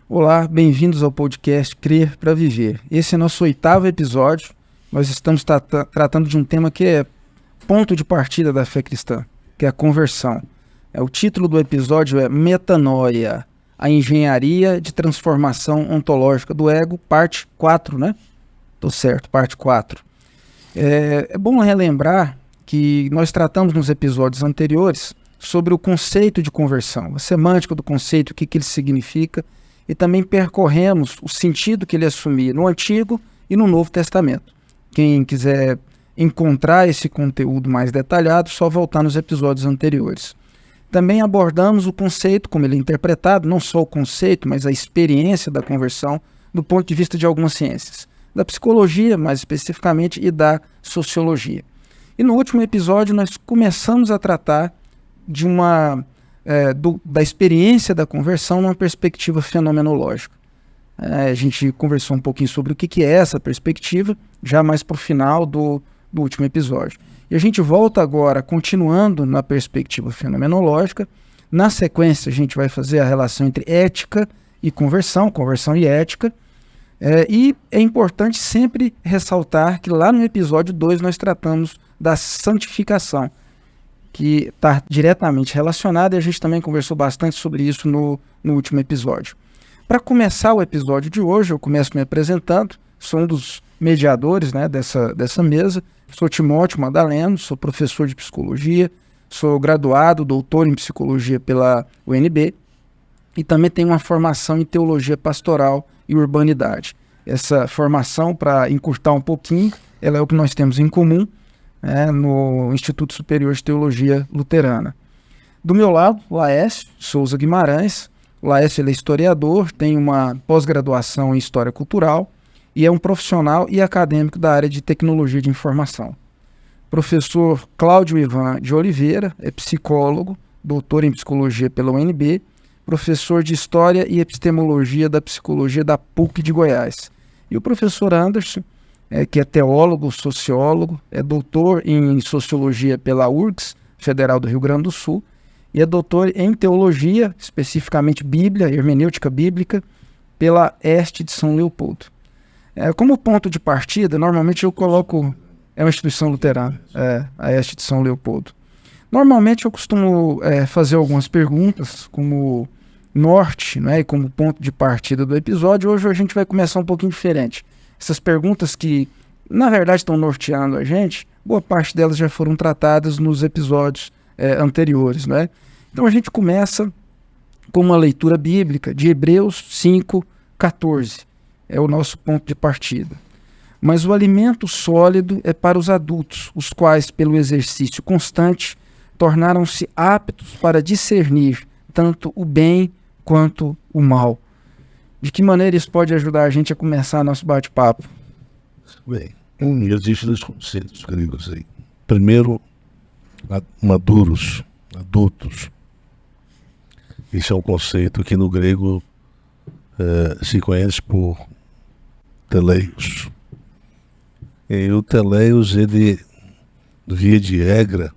Olá, bem-vindos ao podcast Crer para Viver. Esse é nosso 8º episódio. Nós estamos tratando de um tema que é ponto de partida da fé cristã, que é a conversão. O título do episódio é Metanoia, a engenharia de transformação ontológica do ego, parte 4, né? Tô certo, parte 4. É bom relembrar que nós tratamos nos episódios anteriores sobre o conceito de conversão, a semântica do conceito, o que ele significa, e também percorremos o sentido que ele assumia no Antigo e no Novo Testamento. Quem quiser encontrar esse conteúdo mais detalhado, só voltar nos episódios anteriores. Também abordamos o conceito, como ele é interpretado, não só o conceito, mas a experiência da conversão, do ponto de vista de algumas ciências, da psicologia, mais especificamente, e da sociologia. E no último episódio nós começamos a tratar de da experiência da conversão numa perspectiva fenomenológica. A gente conversou um pouquinho sobre o que é essa perspectiva, já mais para o final do último episódio. E a gente volta agora, continuando na perspectiva fenomenológica. Na sequência, a gente vai fazer a relação entre ética e conversão e ética. E é importante sempre ressaltar que lá no episódio 2 nós tratamos da santificação, que está diretamente relacionada, e a gente também conversou bastante sobre isso no último episódio. Para começar o episódio de hoje, eu começo me apresentando, sou um dos mediadores, né, dessa mesa, sou Timóteo Madaleno, sou professor de psicologia, sou graduado, doutor em psicologia pela UNB, e também tenho uma formação em teologia pastoral e urbanidade. Essa formação, para encurtar um pouquinho, ela é o que nós temos em comum, no Instituto Superior de Teologia Luterana. Do meu lado, Laércio Souza Guimarães. Laércio, ele é historiador, tem uma pós-graduação em História Cultural e é um profissional e acadêmico da área de Tecnologia de Informação. Professor Cláudio Ivan de Oliveira é psicólogo, doutor em Psicologia pela UNB, professor de História e Epistemologia da Psicologia da PUC de Goiás. E o professor Anderson, que é teólogo, sociólogo, é doutor em Sociologia pela URGS, Federal do Rio Grande do Sul, e é doutor em Teologia, especificamente Bíblia, Hermenêutica Bíblica, pela EST de São Leopoldo. Como ponto de partida, normalmente eu coloco... É uma instituição luterana, a EST de São Leopoldo. Normalmente eu costumo fazer algumas perguntas como norte, né, e como ponto de partida do episódio. Hoje a gente vai começar um pouquinho diferente. Essas perguntas que, na verdade, estão norteando a gente, boa parte delas já foram tratadas nos episódios anteriores, né? Então a gente começa com uma leitura bíblica de Hebreus 5:14. É o nosso ponto de partida. Mas o alimento sólido é para os adultos, os quais, pelo exercício constante, tornaram-se aptos para discernir tanto o bem quanto o mal. De que maneira isso pode ajudar a gente a começar nosso bate-papo? Bem, existem dois conceitos gregos aí. Primeiro, maduros, adultos. Esse é um conceito que no grego se conhece por teleios. E o teleios, ele, via de regra,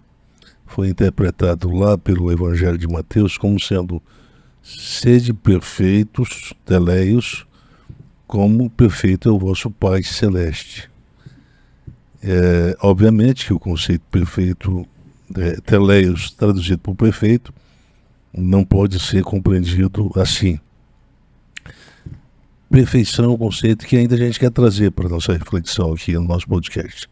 foi interpretado lá pelo Evangelho de Mateus como sendo sede perfeitos, teleios, como perfeito é o vosso Pai Celeste. Obviamente que o conceito perfeito, teleios, traduzido por perfeito, não pode ser compreendido assim. Perfeição é um conceito que ainda a gente quer trazer para a nossa reflexão aqui no nosso podcast.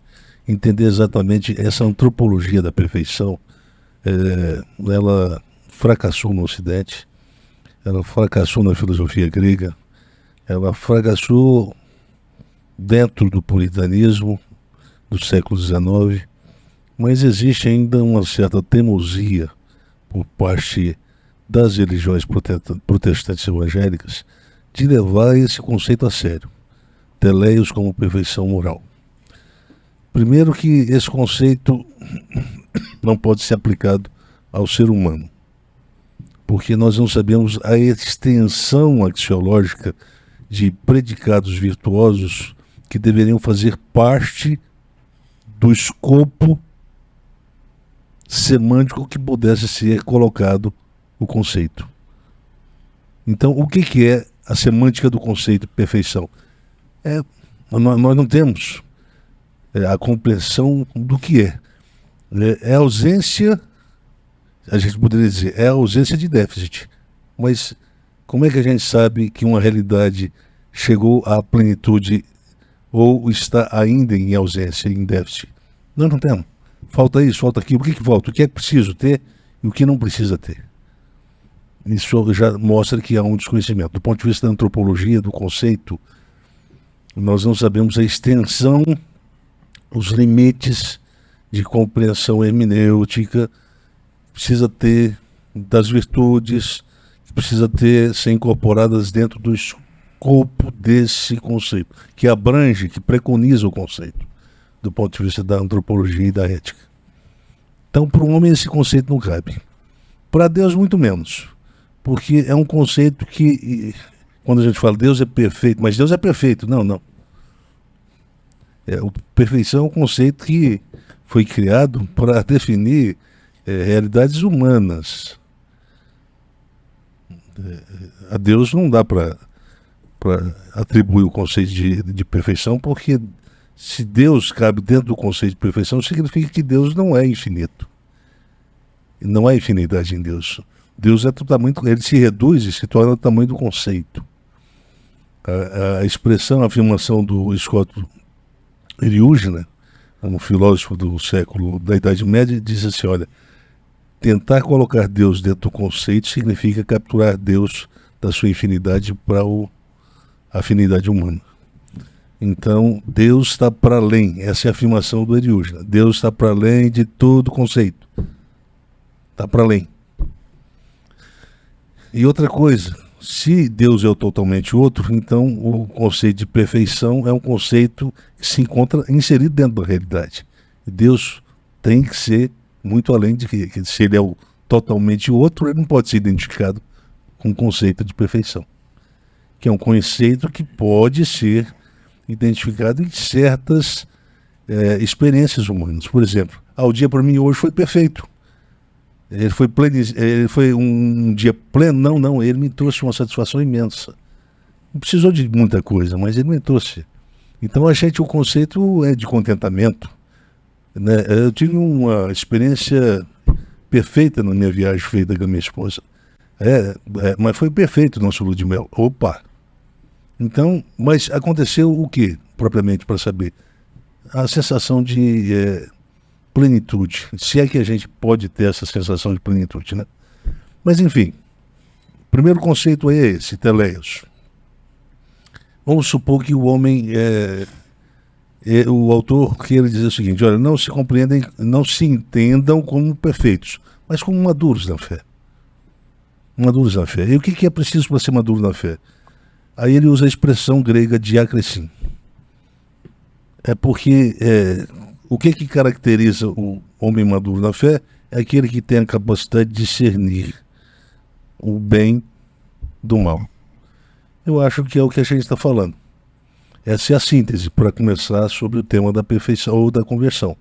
Entender exatamente essa antropologia da perfeição. Ela fracassou no Ocidente, ela fracassou na filosofia grega, ela fracassou dentro do puritanismo do século XIX, mas existe ainda uma certa teimosia por parte das religiões protestantes evangélicas de levar esse conceito a sério, teleios como perfeição moral. Primeiro que esse conceito não pode ser aplicado ao ser humano, porque nós não sabemos a extensão axiológica de predicados virtuosos que deveriam fazer parte do escopo semântico que pudesse ser colocado o conceito. Então, o que é a semântica do conceito de perfeição? Nós não temos a compreensão do que é. É a ausência, a gente poderia dizer, é a ausência de déficit. Mas como é que a gente sabe que uma realidade chegou à plenitude ou está ainda em ausência, em déficit? Nós não temos. Falta isso, falta aquilo. O que falta? O que é preciso ter e o que não precisa ter? Isso já mostra que há um desconhecimento. Do ponto de vista da antropologia, do conceito, nós não sabemos a extensão, os limites de compreensão hermenêutica que precisa ter, das virtudes que precisa ter, ser incorporadas dentro do escopo desse conceito, que abrange, que preconiza o conceito, do ponto de vista da antropologia e da ética. Então, para o homem esse conceito não cabe. Para Deus, muito menos. Porque é um conceito que, quando a gente fala Deus é perfeito, mas Deus é perfeito. Não. Perfeição é um conceito que foi criado para definir realidades humanas. A Deus não dá para atribuir o conceito de perfeição, porque se Deus cabe dentro do conceito de perfeição, significa que Deus não é infinito. Não há infinidade em Deus. Deus é do tamanho, ele se reduz e se torna do tamanho do conceito. A expressão, a afirmação do Scott Eriúgena, um filósofo do século da Idade Média, diz assim: olha, tentar colocar Deus dentro do conceito significa capturar Deus da sua infinidade para a afinidade humana. Então, Deus está para além, essa é a afirmação do Eriúgena. Deus está para além de todo conceito. Está para além. E outra coisa, se Deus é o totalmente outro, então o conceito de perfeição é um conceito que se encontra inserido dentro da realidade. Deus tem que ser muito além de que se ele é o totalmente outro, ele não pode ser identificado com o conceito de perfeição, que é um conceito que pode ser identificado em certas experiências humanas. Por exemplo, o dia para mim hoje foi perfeito. Ele foi um dia pleno? Não, ele me trouxe uma satisfação imensa. Não precisou de muita coisa, mas ele me trouxe. Então, o conceito é de contentamento. Né? Eu tive uma experiência perfeita na minha viagem feita com a minha esposa. Mas foi perfeito o nosso lua de mel. Opa! Então, mas aconteceu o que, propriamente, para saber? A sensação de plenitude, se é que a gente pode ter essa sensação de plenitude, né? Mas enfim, o primeiro conceito é esse, teleios. Vamos supor que o homem, o autor queira dizer o seguinte: olha, não se compreendem, não se entendam como perfeitos, mas como maduros na fé. Maduros na fé. E o que é preciso para ser maduro na fé? Aí ele usa a expressão grega diakresin. É porque o que caracteriza o homem maduro na fé é aquele que tem a capacidade de discernir o bem do mal. Eu acho que é o que a gente está falando. Essa é a síntese para começar sobre o tema da perfeição ou da conversão.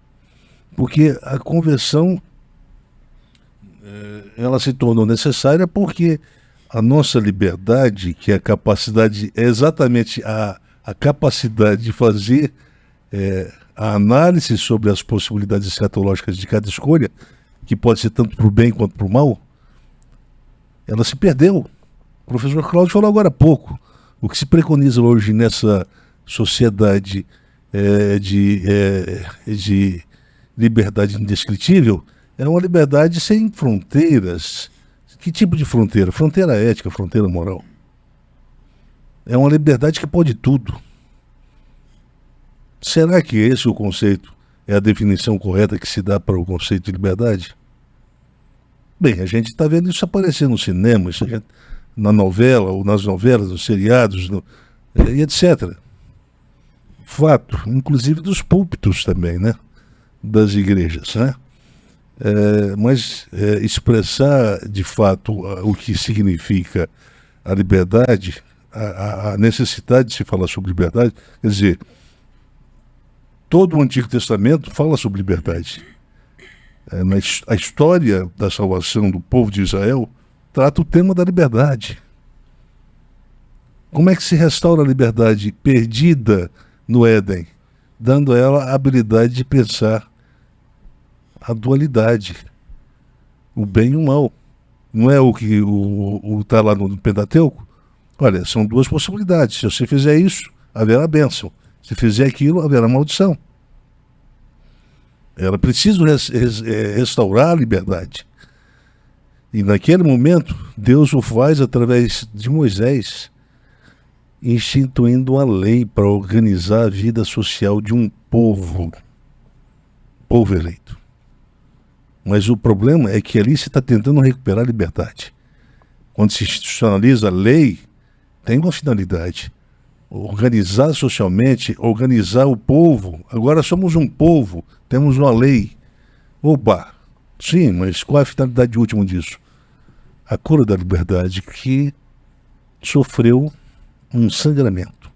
Porque a conversão ela se tornou necessária porque a nossa liberdade, que é a capacidade, é exatamente a capacidade de fazer a análise sobre as possibilidades escatológicas de cada escolha, que pode ser tanto para o bem quanto para o mal, ela se perdeu. O professor Cláudio falou agora há pouco. O que se preconiza hoje nessa sociedade de liberdade indescritível é uma liberdade sem fronteiras. Que tipo de fronteira? Fronteira ética, fronteira moral. É uma liberdade que pode tudo. Será que esse o conceito é a definição correta que se dá para o conceito de liberdade? Bem, a gente está vendo isso aparecer no cinema, na novela, ou nas novelas, nos seriados, e etc. Fato, inclusive dos púlpitos também, né? Das igrejas, né? Mas expressar de fato o que significa a liberdade, a necessidade de se falar sobre liberdade, quer dizer, todo o Antigo Testamento fala sobre liberdade. A história da salvação do povo de Israel trata o tema da liberdade. Como é que se restaura a liberdade perdida no Éden? Dando a ela a habilidade de pensar a dualidade, o bem e o mal. Não é o que está lá no Pentateuco? Olha, são duas possibilidades. Se você fizer isso, haverá bênção. Se fizer aquilo, haverá maldição. Era preciso restaurar a liberdade. E naquele momento, Deus o faz através de Moisés, instituindo uma lei para organizar a vida social de um povo eleito. Mas o problema é que ali se está tentando recuperar a liberdade. Quando se institucionaliza a lei, tem uma finalidade: organizar socialmente, organizar o povo. Agora somos um povo, temos uma lei. Oba! Sim, mas qual é a finalidade última disso? A cura da liberdade, que sofreu um sangramento.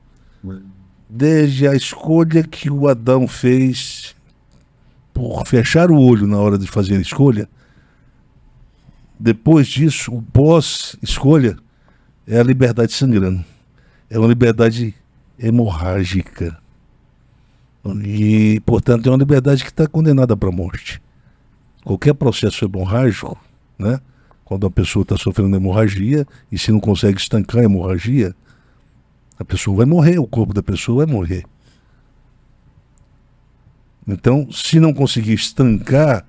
Desde a escolha que o Adão fez por fechar o olho na hora de fazer a escolha, depois disso, o pós-escolha é a liberdade sangrando. É uma liberdade hemorrágica. E, portanto, é uma liberdade que está condenada para a morte. Qualquer processo hemorrágico, né? Quando a pessoa está sofrendo hemorragia e se não consegue estancar a hemorragia, a pessoa vai morrer, o corpo da pessoa vai morrer. Então, se não conseguir estancar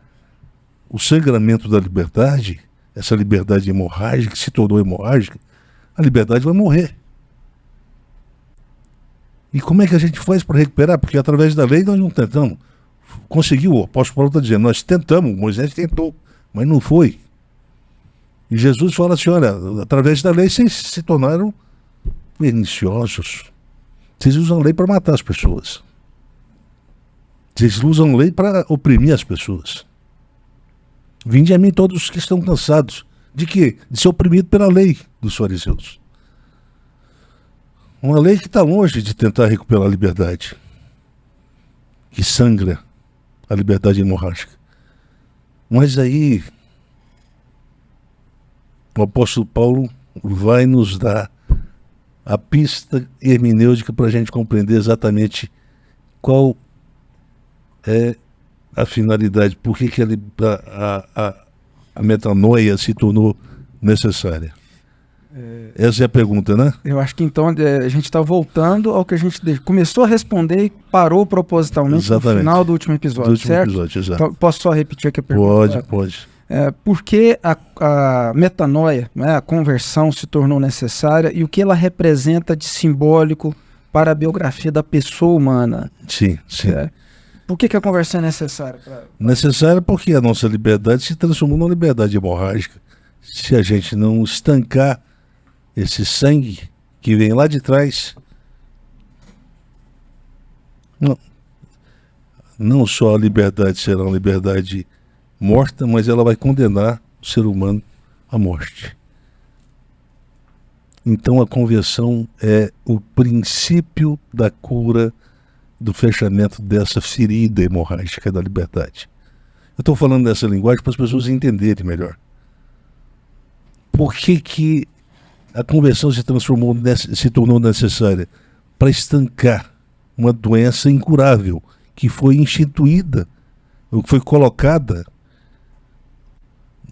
o sangramento da liberdade, essa liberdade hemorrágica, que se tornou hemorrágica, a liberdade vai morrer. E como é que a gente faz para recuperar? Porque através da lei nós não tentamos. Conseguiu, o apóstolo Paulo está dizendo, nós tentamos, Moisés tentou, mas não foi. E Jesus fala assim, olha, através da lei vocês se tornaram perniciosos. Vocês usam a lei para matar as pessoas. Vocês usam a lei para oprimir as pessoas. Vinde a mim todos os que estão cansados. De quê? De ser oprimido pela lei dos fariseus. Uma lei que está longe de tentar recuperar a liberdade, que sangra a liberdade hemorrágica. Mas aí o apóstolo Paulo vai nos dar a pista hermenêutica para a gente compreender exatamente qual é a finalidade, por que a metanoia se tornou necessária. Essa é a pergunta, né? Eu acho que então a gente está voltando ao que a gente começou a responder e parou propositalmente Exatamente. No final do último episódio, certo? Exato. Então, posso só repetir aqui a pergunta? Pode. Por que a metanoia, né, a conversão se tornou necessária e o que ela representa de simbólico para a biografia da pessoa humana? Sim. Por que a conversão é necessária? Necessária porque a nossa liberdade se transformou numa liberdade hemorrágica. Se a gente não estancar esse sangue que vem lá de trás, não só a liberdade será uma liberdade morta, mas ela vai condenar o ser humano à morte. Então a conversão é o princípio da cura, do fechamento dessa ferida hemorrágica da liberdade. Eu estou falando dessa linguagem para as pessoas entenderem melhor. Por que a conversão se tornou necessária? Para estancar uma doença incurável que foi instituída, ou que foi colocada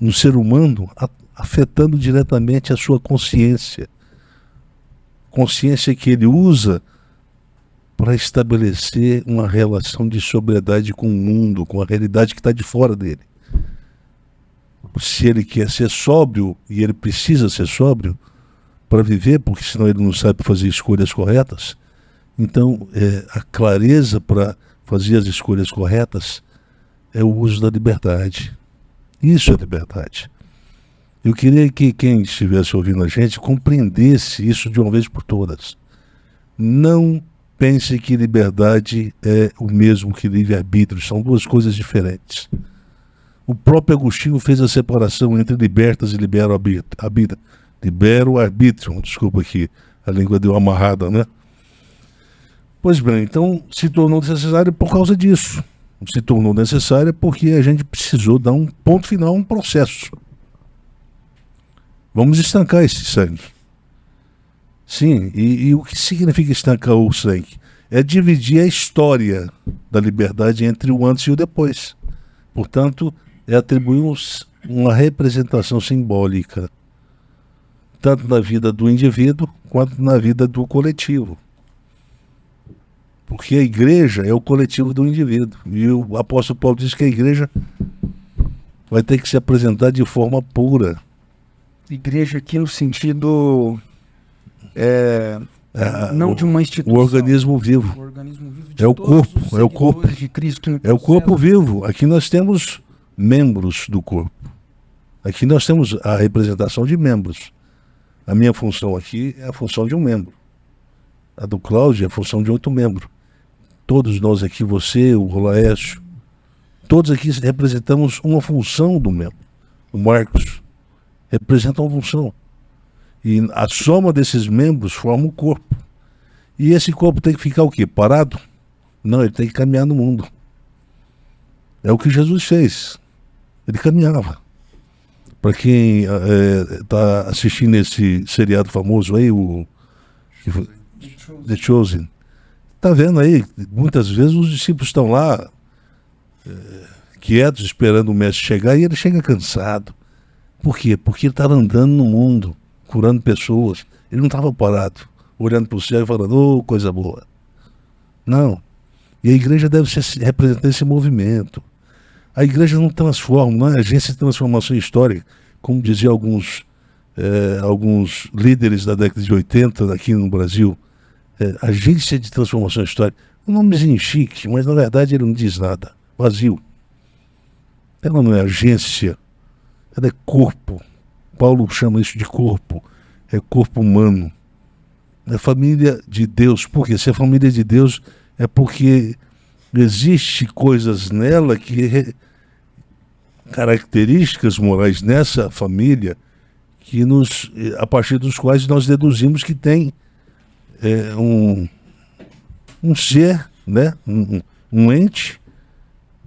no ser humano, afetando diretamente a sua consciência. Consciência que ele usa para estabelecer uma relação de sobriedade com o mundo, com a realidade que está de fora dele. Se ele quer ser sóbrio, e ele precisa ser sóbrio para viver, porque senão ele não sabe fazer escolhas corretas, então a clareza para fazer as escolhas corretas é o uso da liberdade. Isso é liberdade. Eu queria que quem estivesse ouvindo a gente compreendesse isso de uma vez por todas. Não pense que liberdade é o mesmo que livre-arbítrio, são duas coisas diferentes. O próprio Agostinho fez a separação entre libertas e libero-arbítrio. Desculpa que a língua deu amarrada, né? Pois bem, então se tornou necessário por causa disso. Se tornou necessária porque a gente precisou dar um ponto final a um processo. Vamos estancar esse sangue. Sim, e o que significa estancar o sangue? É dividir a história da liberdade entre o antes e o depois. Portanto, é atribuir uma representação simbólica, tanto na vida do indivíduo quanto na vida do coletivo. Porque a igreja é o coletivo do indivíduo. E o apóstolo Paulo diz que a igreja vai ter que se apresentar de forma pura. Igreja aqui no sentido não de uma instituição. O organismo vivo. O organismo vivo de É o todos corpo, os é o corpo. seguidores de Cristo no É o corpo processo. vivo. Aqui nós temos membros do corpo. Aqui nós temos a representação de membros. A minha função aqui é a função de um membro. A do Cláudio é a função de outro membro. Todos nós aqui, você, o Rolaércio, todos aqui representamos uma função do membro. O Marcos representa uma função. E a soma desses membros forma o corpo. E esse corpo tem que ficar o quê? Parado? Não, ele tem que caminhar no mundo. É o que Jesus fez. Ele caminhava. Para quem está assistindo esse seriado famoso aí, o The Chosen, está vendo aí, muitas vezes os discípulos estão lá quietos, esperando o mestre chegar, e ele chega cansado. Por quê? Porque ele estava andando no mundo, curando pessoas. Ele não estava parado, olhando para o céu e falando, oh, coisa boa. Não. E a igreja deve representar esse movimento. A igreja não transforma, não é agência de transformação histórica, como diziam alguns líderes da década de 80 aqui no Brasil. Agência de transformação histórica. Um nomezinho chique, mas na verdade ele não diz nada. Vazio. Ela não é agência, ela é corpo. Paulo chama isso de corpo. É corpo humano. É família de Deus. Por quê? Se é família de Deus, é porque existe coisas nela que características morais nessa família que a partir dos quais nós deduzimos que tem um ser, né? um ente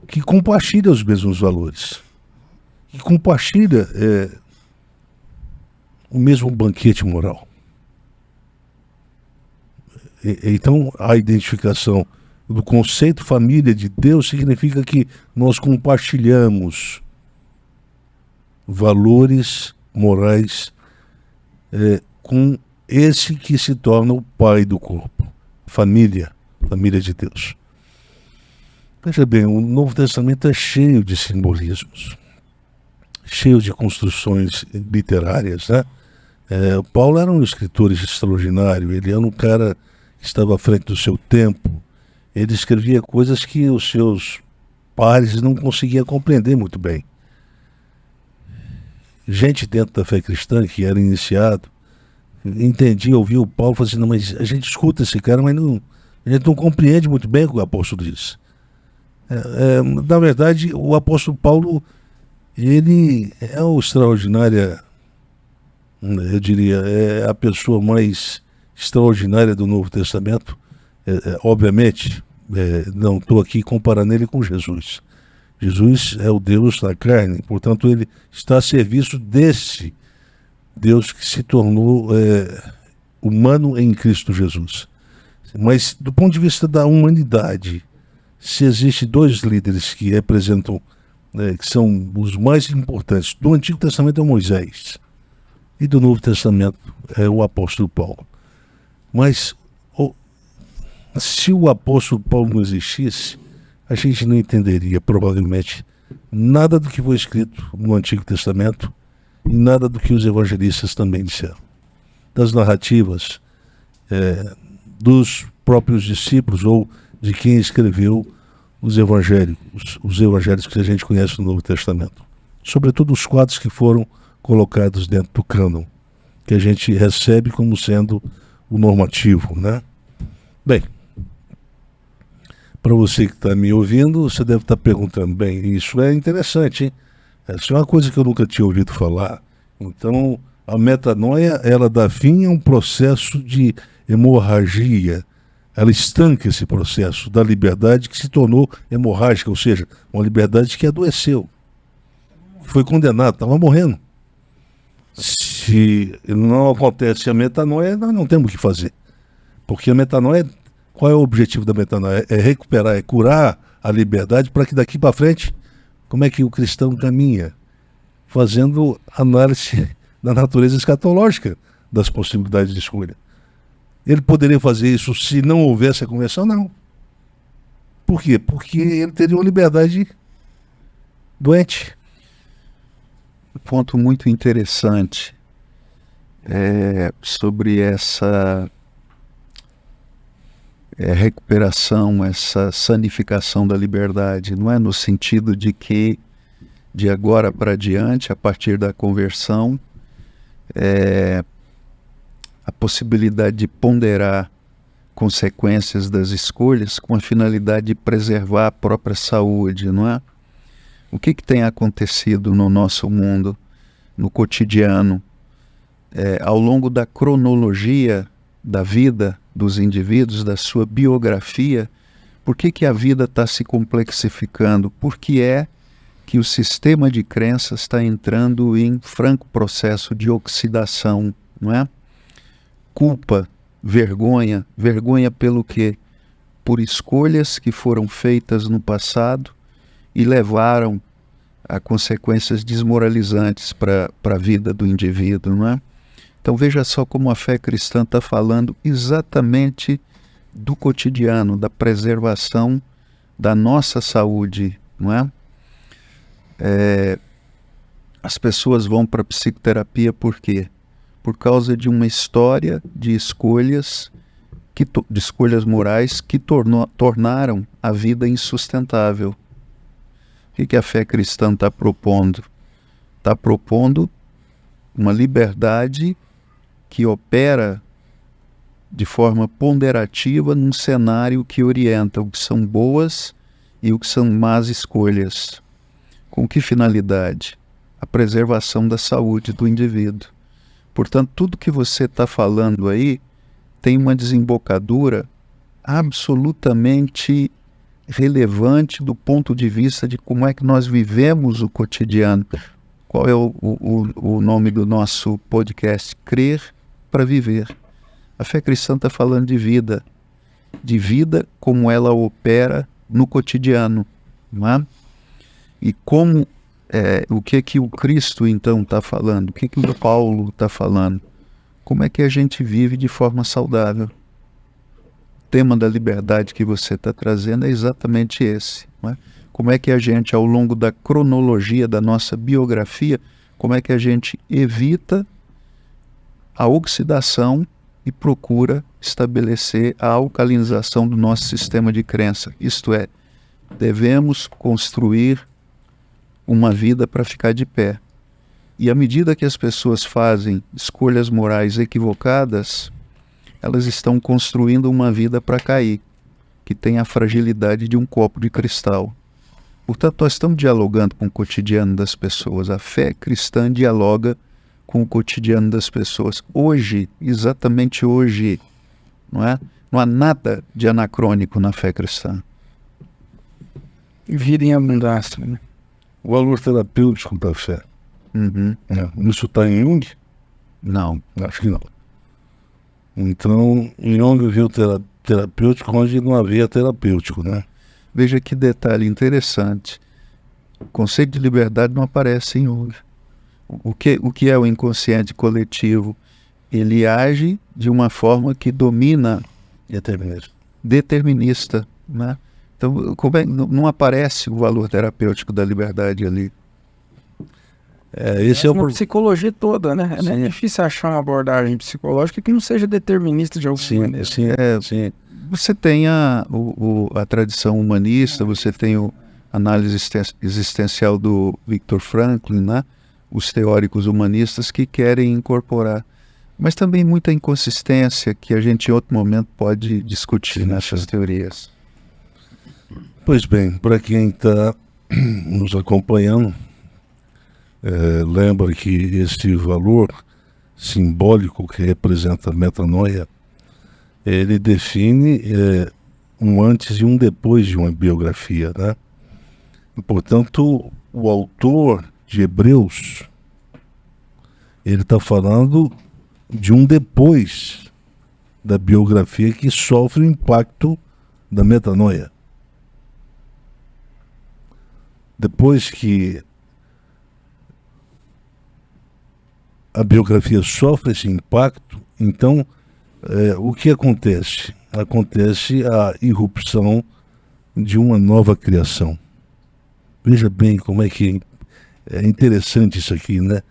que compartilha os mesmos valores, que compartilha o mesmo banquete moral. Então, a identificação do conceito família de Deus significa que nós compartilhamos valores morais com esse que se torna o pai do corpo. Família de Deus. Veja bem, o Novo Testamento é cheio de simbolismos, cheio de construções literárias, né? Paulo era um escritor extraordinário, ele era um cara que estava à frente do seu tempo. Ele escrevia coisas que os seus pares não conseguiam compreender muito bem. Gente dentro da fé cristã que era iniciado, entendia, ouvia o Paulo e falava assim, não, mas a gente escuta esse cara, mas a gente não compreende muito bem o que o apóstolo diz. Na verdade, o apóstolo Paulo, ele é o extraordinária, eu diria, é a pessoa mais extraordinária do Novo Testamento. Obviamente, não estou aqui comparando ele com Jesus. Jesus é o Deus da carne, portanto ele está a serviço desse Deus que se tornou humano em Cristo Jesus. Mas do ponto de vista da humanidade, se existe dois líderes que representam, que são os mais importantes, do Antigo Testamento é Moisés e do Novo Testamento é o apóstolo Paulo. Mas se o apóstolo Paulo não existisse, a gente não entenderia provavelmente nada do que foi escrito no Antigo Testamento e nada do que os evangelistas também disseram. Das narrativas dos próprios discípulos ou de quem escreveu os evangelhos que a gente conhece no Novo Testamento. Sobretudo os quadros que foram colocados dentro do cânon, que a gente recebe como sendo o normativo, né? Bem, para você que está me ouvindo, você deve estar perguntando, bem, isso é interessante, hein? Essa é uma coisa que eu nunca tinha ouvido falar. Então, a metanoia, ela dá fim a um processo de hemorragia. Ela estanca esse processo da liberdade que se tornou hemorrágica, ou seja, uma liberdade que adoeceu. Foi condenado, estava morrendo. Se não acontece a metanoia, nós não temos o que fazer. Porque a metanoia, qual é o objetivo da metanoia? É recuperar, é curar a liberdade para que daqui para frente, como é que o cristão caminha? Fazendo análise da natureza escatológica das possibilidades de escolha. Ele poderia fazer isso se não houvesse a conversão? Não. Por quê? Porque ele teria uma liberdade doente. Um ponto muito interessante sobre essa recuperação, essa sanificação da liberdade, não é? No sentido de que, de agora para diante, a partir da conversão, a possibilidade de ponderar consequências das escolhas com a finalidade de preservar a própria saúde, não é? O que tem acontecido no nosso mundo, no cotidiano, ao longo da cronologia da vida dos indivíduos, da sua biografia? Por que a vida está se complexificando? Por que é que o sistema de crenças está entrando em franco processo de oxidação, não é? Culpa, vergonha pelo quê? Por escolhas que foram feitas no passado e levaram a consequências desmoralizantes para a vida do indivíduo, não é? Então veja só como a fé cristã está falando exatamente do cotidiano, da preservação da nossa saúde, não é? As pessoas vão para a psicoterapia por quê? Por causa de uma história de escolhas, de escolhas morais que tornaram a vida insustentável. O que a fé cristã está propondo? Está propondo uma liberdade que opera de forma ponderativa num cenário que orienta o que são boas e o que são más escolhas. Com que finalidade? A preservação da saúde do indivíduo. Portanto, tudo que você está falando aí tem uma desembocadura absolutamente relevante do ponto de vista de como é que nós vivemos o cotidiano. Qual é o nome do nosso podcast? Crer para viver. A fé cristã está falando de vida como ela opera no cotidiano, não é? E como o que o Cristo então está falando? O que o Paulo está falando? Como é que a gente vive de forma saudável? O tema da liberdade que você está trazendo é exatamente esse, não é? Como é que a gente, ao longo da cronologia da nossa biografia, como é que a gente evita a oxidação e procura estabelecer a alcalinização do nosso sistema de crença? Isto é, devemos construir uma vida para ficar de pé. E à medida que as pessoas fazem escolhas morais equivocadas, elas estão construindo uma vida para cair, que tem a fragilidade de um copo de cristal. Portanto, nós estamos dialogando com o cotidiano das pessoas. A fé cristã dialoga com o cotidiano das pessoas. Hoje, exatamente hoje, não é? Não há nada de anacrônico na fé cristã. Vida em abundância, né? O valor terapêutico da fé. Uhum. Isso está em Jung? Não. Acho que não. Então, Jung viu terapêutico onde não havia terapêutico, né? Veja que detalhe interessante. O conceito de liberdade não aparece em Jung. O que é o inconsciente coletivo? Ele age de uma forma que domina determinista, né? Então, não aparece o valor terapêutico da liberdade ali. Esse é uma psicologia toda, né? É difícil achar uma abordagem psicológica que não seja determinista de alguma maneira. Sim. Você tem a tradição humanista, você tem a análise existencial do Viktor Frankl, né? Os teóricos humanistas que querem incorporar. Mas também muita inconsistência que a gente em outro momento pode discutir nessas teorias. Pois bem, para quem está nos acompanhando, lembra que esse valor simbólico que representa a metanoia, ele define um antes e um depois de uma biografia, né? E, portanto, o autor de Hebreus, Ele está falando de um depois da biografia que sofre o impacto da metanoia. Depois que a biografia sofre esse impacto, então o que acontece? Acontece a irrupção de uma nova criação. Veja bem como é que é interessante isso aqui, né?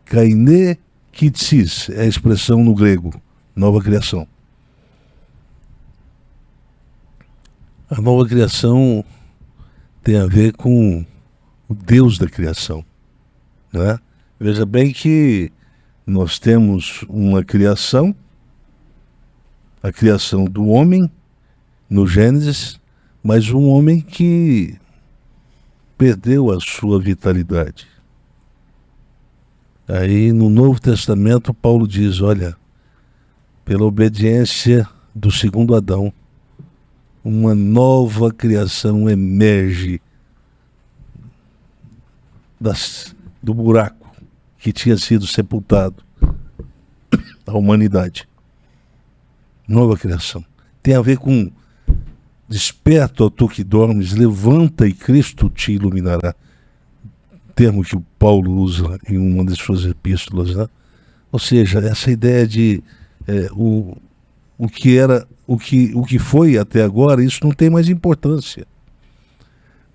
Kaine kitsis é a expressão no grego, nova criação. A nova criação tem a ver com o Deus da criação, né? Veja bem que nós temos uma criação, a criação do homem no Gênesis, mas um homem que perdeu a sua vitalidade. Aí no Novo Testamento Paulo diz, olha, pela obediência do segundo Adão, uma nova criação emerge do buraco que tinha sido sepultado a humanidade. Nova criação. Tem a ver com desperta, ó tu que dormes, levanta e Cristo te iluminará. Termo que o Paulo usa em uma de suas epístolas, né? Ou seja, essa ideia de o que foi até agora, isso não tem mais importância.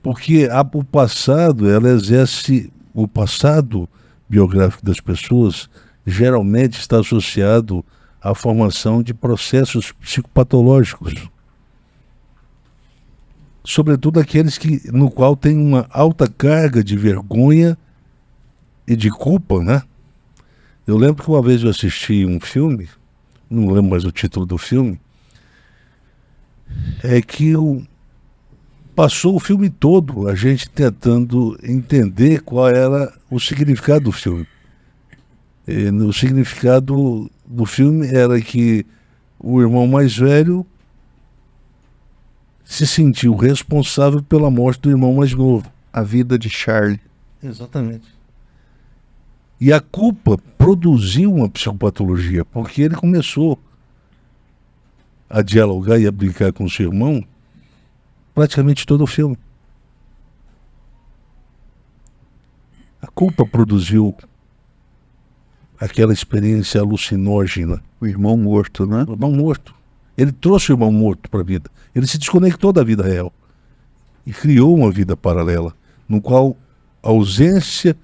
Porque o passado, ela exerce, o passado biográfico das pessoas geralmente está associado à formação de processos psicopatológicos. Sobretudo aqueles no qual tem uma alta carga de vergonha e de culpa, né? Eu lembro que uma vez eu assisti um filme, não lembro mais o título do filme, é que passou o filme todo a gente tentando entender qual era o significado do filme. O significado do filme era que o irmão mais velho se sentiu responsável pela morte do irmão mais novo. A vida de Charlie. Exatamente. E a culpa produziu uma psicopatologia, porque ele começou a dialogar e a brincar com o seu irmão praticamente todo o filme. A culpa produziu aquela experiência alucinógena. O irmão morto, né? O irmão morto. Ele trouxe o irmão morto para a vida. Ele se desconectou da vida real e criou uma vida paralela, no qual a ausência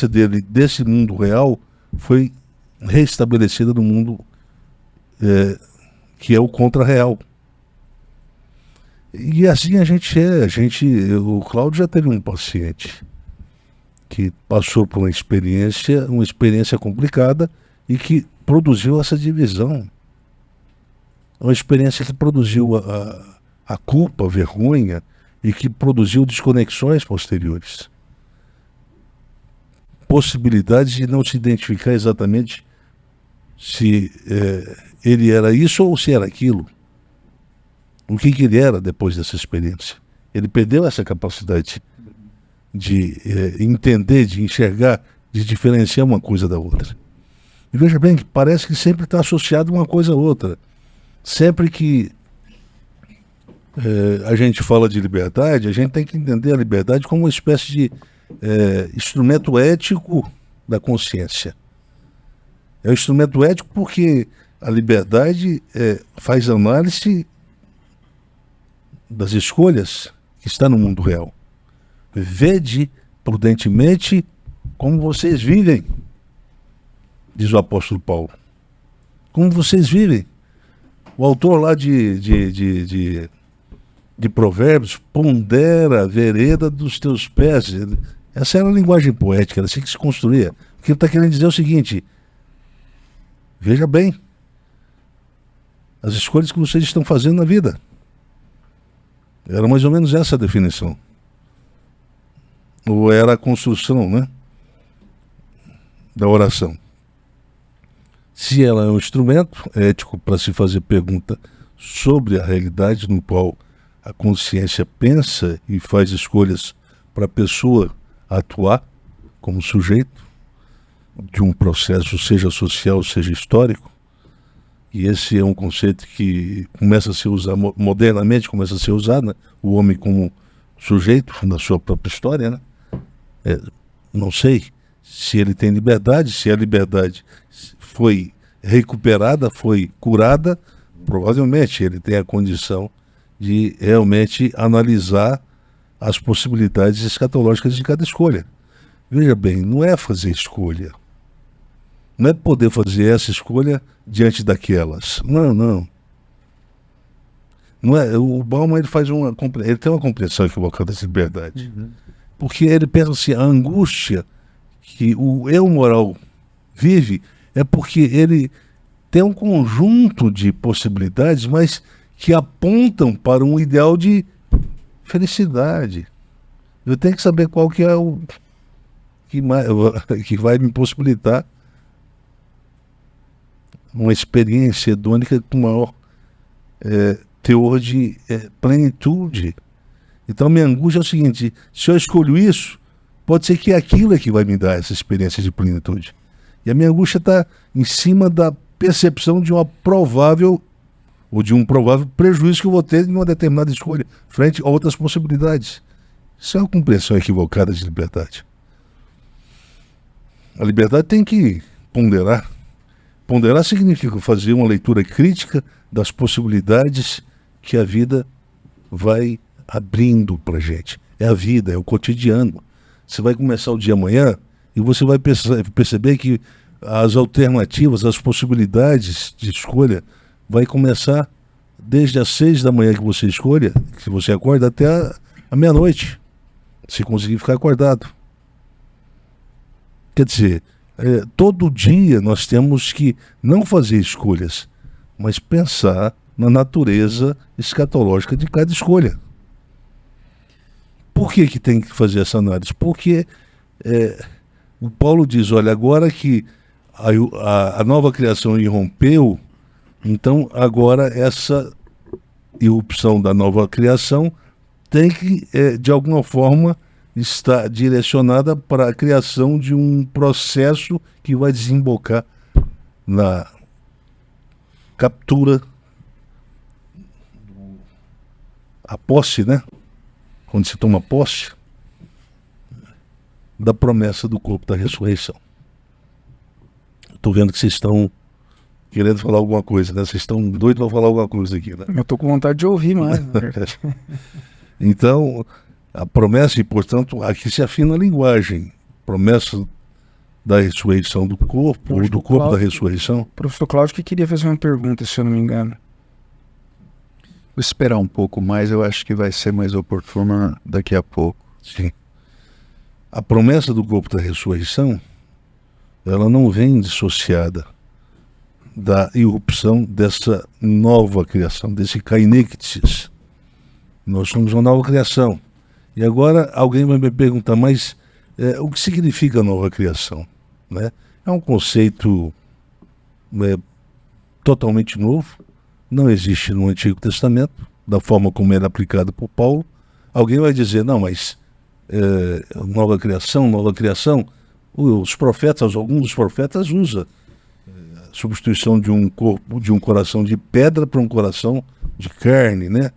dele desse mundo real foi restabelecida no mundo que é o contra-real. E assim o Cláudio já teve um paciente que passou por uma experiência complicada e que produziu essa divisão. Uma experiência que produziu a culpa, a vergonha, e que produziu desconexões posteriores. Possibilidades de não se identificar exatamente se ele era isso ou se era aquilo. O que ele era depois dessa experiência. Ele perdeu essa capacidade de entender, de enxergar, de diferenciar uma coisa da outra. E veja bem que parece que sempre está associado uma coisa a outra. Sempre que a gente fala de liberdade, a gente tem que entender a liberdade como uma espécie de instrumento ético da consciência. É um instrumento ético porque a liberdade faz análise das escolhas que está no mundo real. Vede prudentemente como vocês vivem, diz o apóstolo Paulo. Como vocês vivem. O autor lá de Provérbios pondera a vereda dos teus pés. Essa era a linguagem poética, era assim que se construía. O que ele está querendo dizer é o seguinte: veja bem as escolhas que vocês estão fazendo na vida. Era mais ou menos essa a definição. Ou era a construção, né, da oração. Se ela é um instrumento ético para se fazer pergunta sobre a realidade no qual a consciência pensa e faz escolhas para a pessoa atuar como sujeito, de um processo, seja social, seja histórico, e esse é um conceito que começa a ser usado modernamente, começa a ser usado, né? O homem como sujeito da sua própria história, né? Não sei se ele tem liberdade, se a liberdade foi recuperada, foi curada, provavelmente ele tem a condição de realmente analisar as possibilidades escatológicas de cada escolha. Veja bem, não é fazer escolha. Não é poder fazer essa escolha diante daquelas. Não. Não é, o Bauman ele tem uma compreensão equivocada de liberdade. Porque ele pensa assim, a angústia que o eu moral vive é porque ele tem um conjunto de possibilidades, mas que apontam para um ideal de felicidade. Eu tenho que saber qual que é o que vai me possibilitar uma experiência hedônica com maior teor de plenitude. Então minha angústia é o seguinte, se eu escolho isso, pode ser que aquilo é que vai me dar essa experiência de plenitude. E a minha angústia está em cima da percepção de uma provável ou de um provável prejuízo que eu vou ter em uma determinada escolha frente a outras possibilidades. Isso é uma compreensão equivocada de liberdade. A liberdade tem que ponderar. Ponderar significa fazer uma leitura crítica das possibilidades que a vida vai abrindo para a gente. É a vida, é o cotidiano. Você vai começar o dia amanhã e você vai perceber que as alternativas, as possibilidades de escolha vai começar desde as 6 da manhã que você escolha, que você acorda, até a meia-noite, se conseguir ficar acordado. Quer dizer, todo dia nós temos que não fazer escolhas, mas pensar na natureza escatológica de cada escolha. Por que tem que fazer essa análise? Porque o Paulo diz, olha, agora que a nova criação irrompeu, então agora essa irrupção da nova criação tem que, de alguma forma, estar direcionada para a criação de um processo que vai desembocar na captura, a posse, né? Quando se toma posse da promessa do corpo da ressurreição. Estou vendo que vocês estão querendo falar alguma coisa, né? Vocês estão doidos para falar alguma coisa aqui, né? Eu estou com vontade de ouvir mais. Então, a promessa, e portanto, aqui se afina a linguagem. Promessa da ressurreição do corpo, ou do corpo da ressurreição. Professor Cláudio que queria fazer uma pergunta, se eu não me engano. Vou esperar um pouco mais, eu acho que vai ser mais oportuna daqui a pouco. Sim. A promessa do corpo da ressurreição, ela não vem dissociada da irrupção dessa nova criação, desse kainektis. Nós somos uma nova criação. E agora alguém vai me perguntar, mas o que significa nova criação? Né? É um conceito totalmente novo, não existe no Antigo Testamento, da forma como era aplicado por Paulo. Alguém vai dizer, não, mas nova criação, os profetas, alguns dos profetas usam a substituição de um corpo, de um coração de pedra para um coração de carne, né?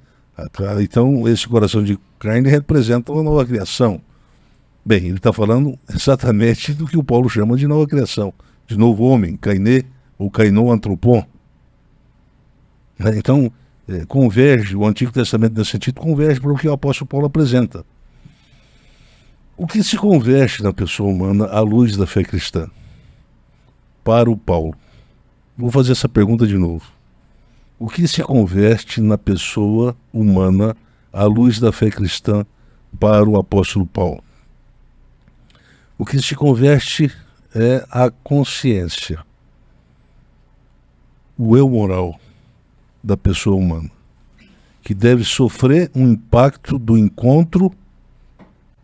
Então esse coração de carne representa uma nova criação. Bem, ele está falando exatamente do que o Paulo chama de nova criação, de novo homem, kainé ou kainô antropon. Então, converge, o Antigo Testamento nesse sentido converge para o que o apóstolo Paulo apresenta. O que se converte na pessoa humana à luz da fé cristã? Para o Paulo. Vou fazer essa pergunta de novo. O que se converte na pessoa humana à luz da fé cristã para o apóstolo Paulo? O que se converte é a consciência, o eu moral da pessoa humana, que deve sofrer um impacto do encontro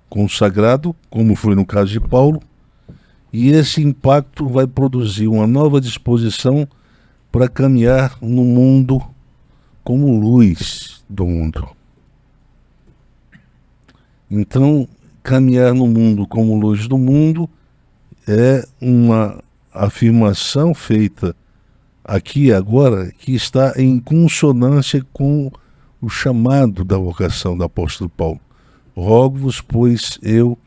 com o sagrado, como foi no caso de Paulo, e esse impacto vai produzir uma nova disposição para caminhar no mundo como luz do mundo. Então, caminhar no mundo como luz do mundo é uma afirmação feita aqui e agora que está em consonância com o chamado da vocação do apóstolo Paulo. Rogo-vos, pois, eu,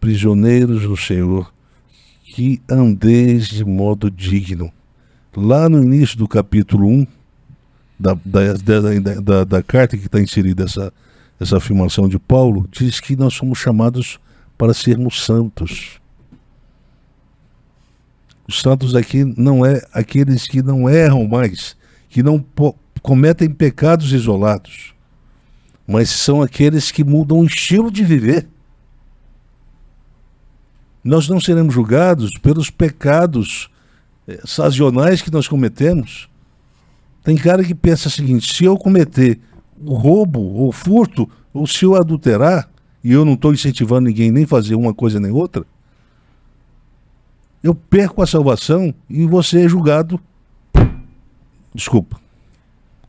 prisioneiros do Senhor, que andeis de modo digno. Lá no início do capítulo 1 da carta que está inserida essa afirmação de Paulo, diz que nós somos chamados para sermos santos. Os santos aqui não é aqueles que não erram mais, que não cometem pecados isolados, mas são aqueles que mudam o estilo de viver. Nós não seremos julgados pelos pecados sazonais que nós cometemos. Tem cara que pensa o seguinte: se eu cometer o roubo ou furto, ou se eu adulterar, e eu não estou incentivando ninguém nem fazer uma coisa nem outra, eu perco a salvação e vou ser julgado. Desculpa.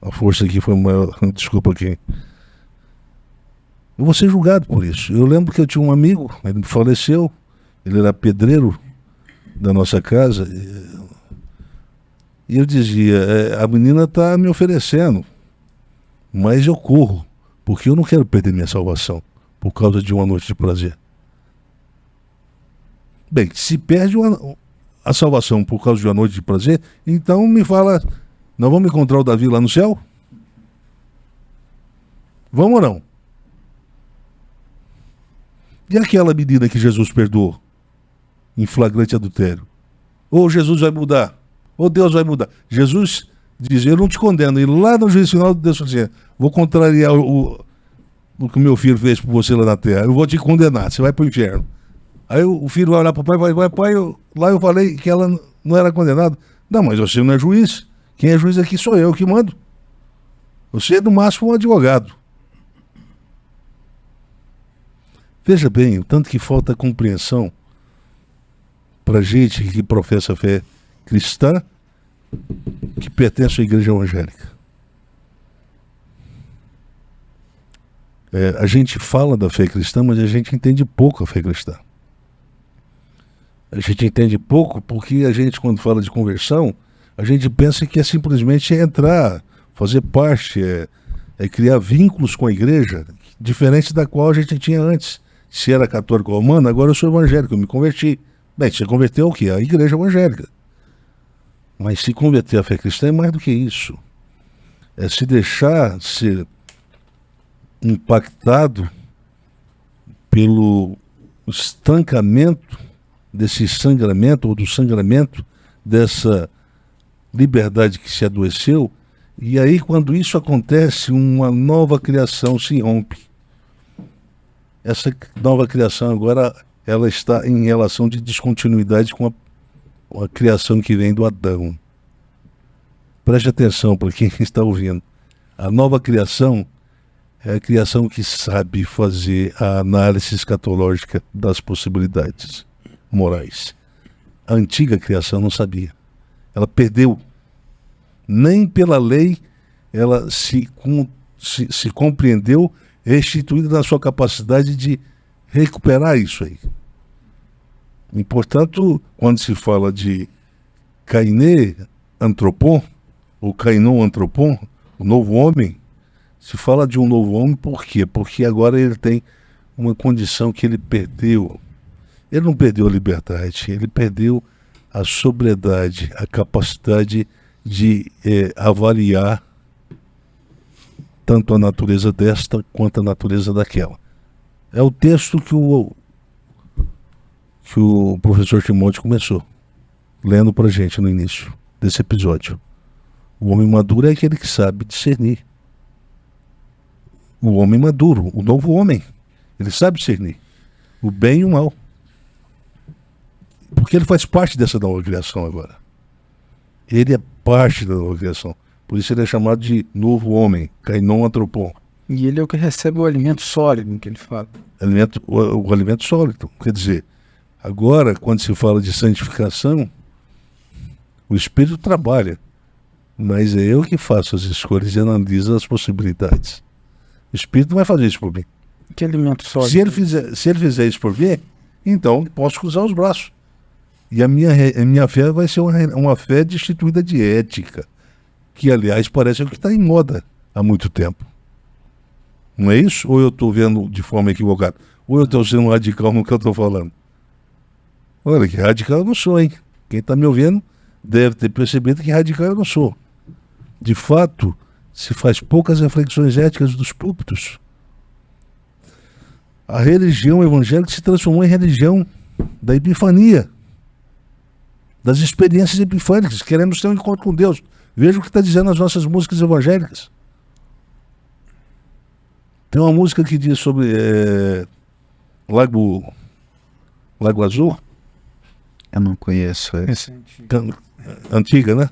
A força aqui foi maior. Desculpa aqui. Eu vou ser julgado por isso. Eu lembro que eu tinha um amigo, ele faleceu, ele era pedreiro da nossa casa, e eu dizia: a menina está me oferecendo, mas eu corro, porque eu não quero perder minha salvação por causa de uma noite de prazer. Bem, se perde a salvação por causa de uma noite de prazer, então me fala, nós vamos encontrar o Davi lá no céu? Vamos ou não? E aquela menina que Jesus perdoou em flagrante adultério? Ou Jesus vai mudar? Ou Deus vai mudar? Jesus diz: eu não te condeno. E lá no juízo final, Deus fala assim: vou contrariar o que o meu filho fez por você lá na terra. Eu vou te condenar, você vai para o inferno. Aí o filho vai olhar para o pai e vai: pai, lá eu falei que ela não era condenada. Não, mas você não é juiz. Quem é juiz aqui sou eu que mando. Você é no máximo um advogado. Veja bem, o tanto que falta compreensão para gente que professa a fé cristã, que pertence à igreja evangélica. A gente fala da fé cristã, mas a gente entende pouco a fé cristã. A gente entende pouco porque a gente, quando fala de conversão, a gente pensa que é simplesmente entrar, fazer parte, criar vínculos com a igreja, diferente da qual a gente tinha antes. Se era católico romano, agora eu sou evangélico, eu me converti. Bem, você converteu o quê? A igreja evangélica. Mas se converter à fé cristã é mais do que isso. É se deixar ser impactado pelo estancamento desse sangramento, ou do sangramento dessa liberdade que se adoeceu, e aí quando isso acontece, uma nova criação se rompe. Essa nova criação agora, ela está em relação de descontinuidade com a criação que vem do Adão. Preste atenção para quem está ouvindo. A nova criação é a criação que sabe fazer a análise escatológica das possibilidades morais. A antiga criação não sabia. Ela perdeu. Nem pela lei ela se compreendeu, restituída na sua capacidade de recuperar isso aí. E, portanto, quando se fala de Kainé Antropon, ou Kainon Antropon, o novo homem, se fala de um novo homem por quê? Porque agora ele tem uma condição que ele perdeu. Ele não perdeu a liberdade, ele perdeu a sobriedade, a capacidade de avaliar tanto a natureza desta quanto a natureza daquela. É o texto que o professor Timóteo começou lendo para a gente no início desse episódio. O homem maduro é aquele que sabe discernir. O homem maduro, o novo homem, ele sabe discernir o bem e o mal. Porque ele faz parte dessa nova criação agora. Ele é parte da nova criação. Por isso ele é chamado de novo homem, Kainon Antropon. E ele é o que recebe o alimento sólido, que ele fala. O alimento sólido. Quer dizer, agora, quando se fala de santificação, o Espírito trabalha, mas é eu que faço as escolhas e analiso as possibilidades. O Espírito não vai fazer isso por mim. Que alimento sólido? Se ele fizer isso por mim, então posso cruzar os braços. E a minha fé vai ser uma fé destituída de ética, que, aliás, parece o que está em moda há muito tempo. Não é isso? Ou eu estou vendo de forma equivocada? Ou eu estou sendo radical no que eu estou falando? Olha, que radical eu não sou, hein? Quem está me ouvindo deve ter percebido que radical eu não sou. De fato, se faz poucas reflexões éticas dos púlpitos. A religião evangélica se transformou em religião da epifania, das experiências epifânicas. Queremos ter um encontro com Deus. Veja o que está dizendo as nossas músicas evangélicas. Tem uma música que diz sobre Lago Azul. Eu não conheço esse. Antiga, né?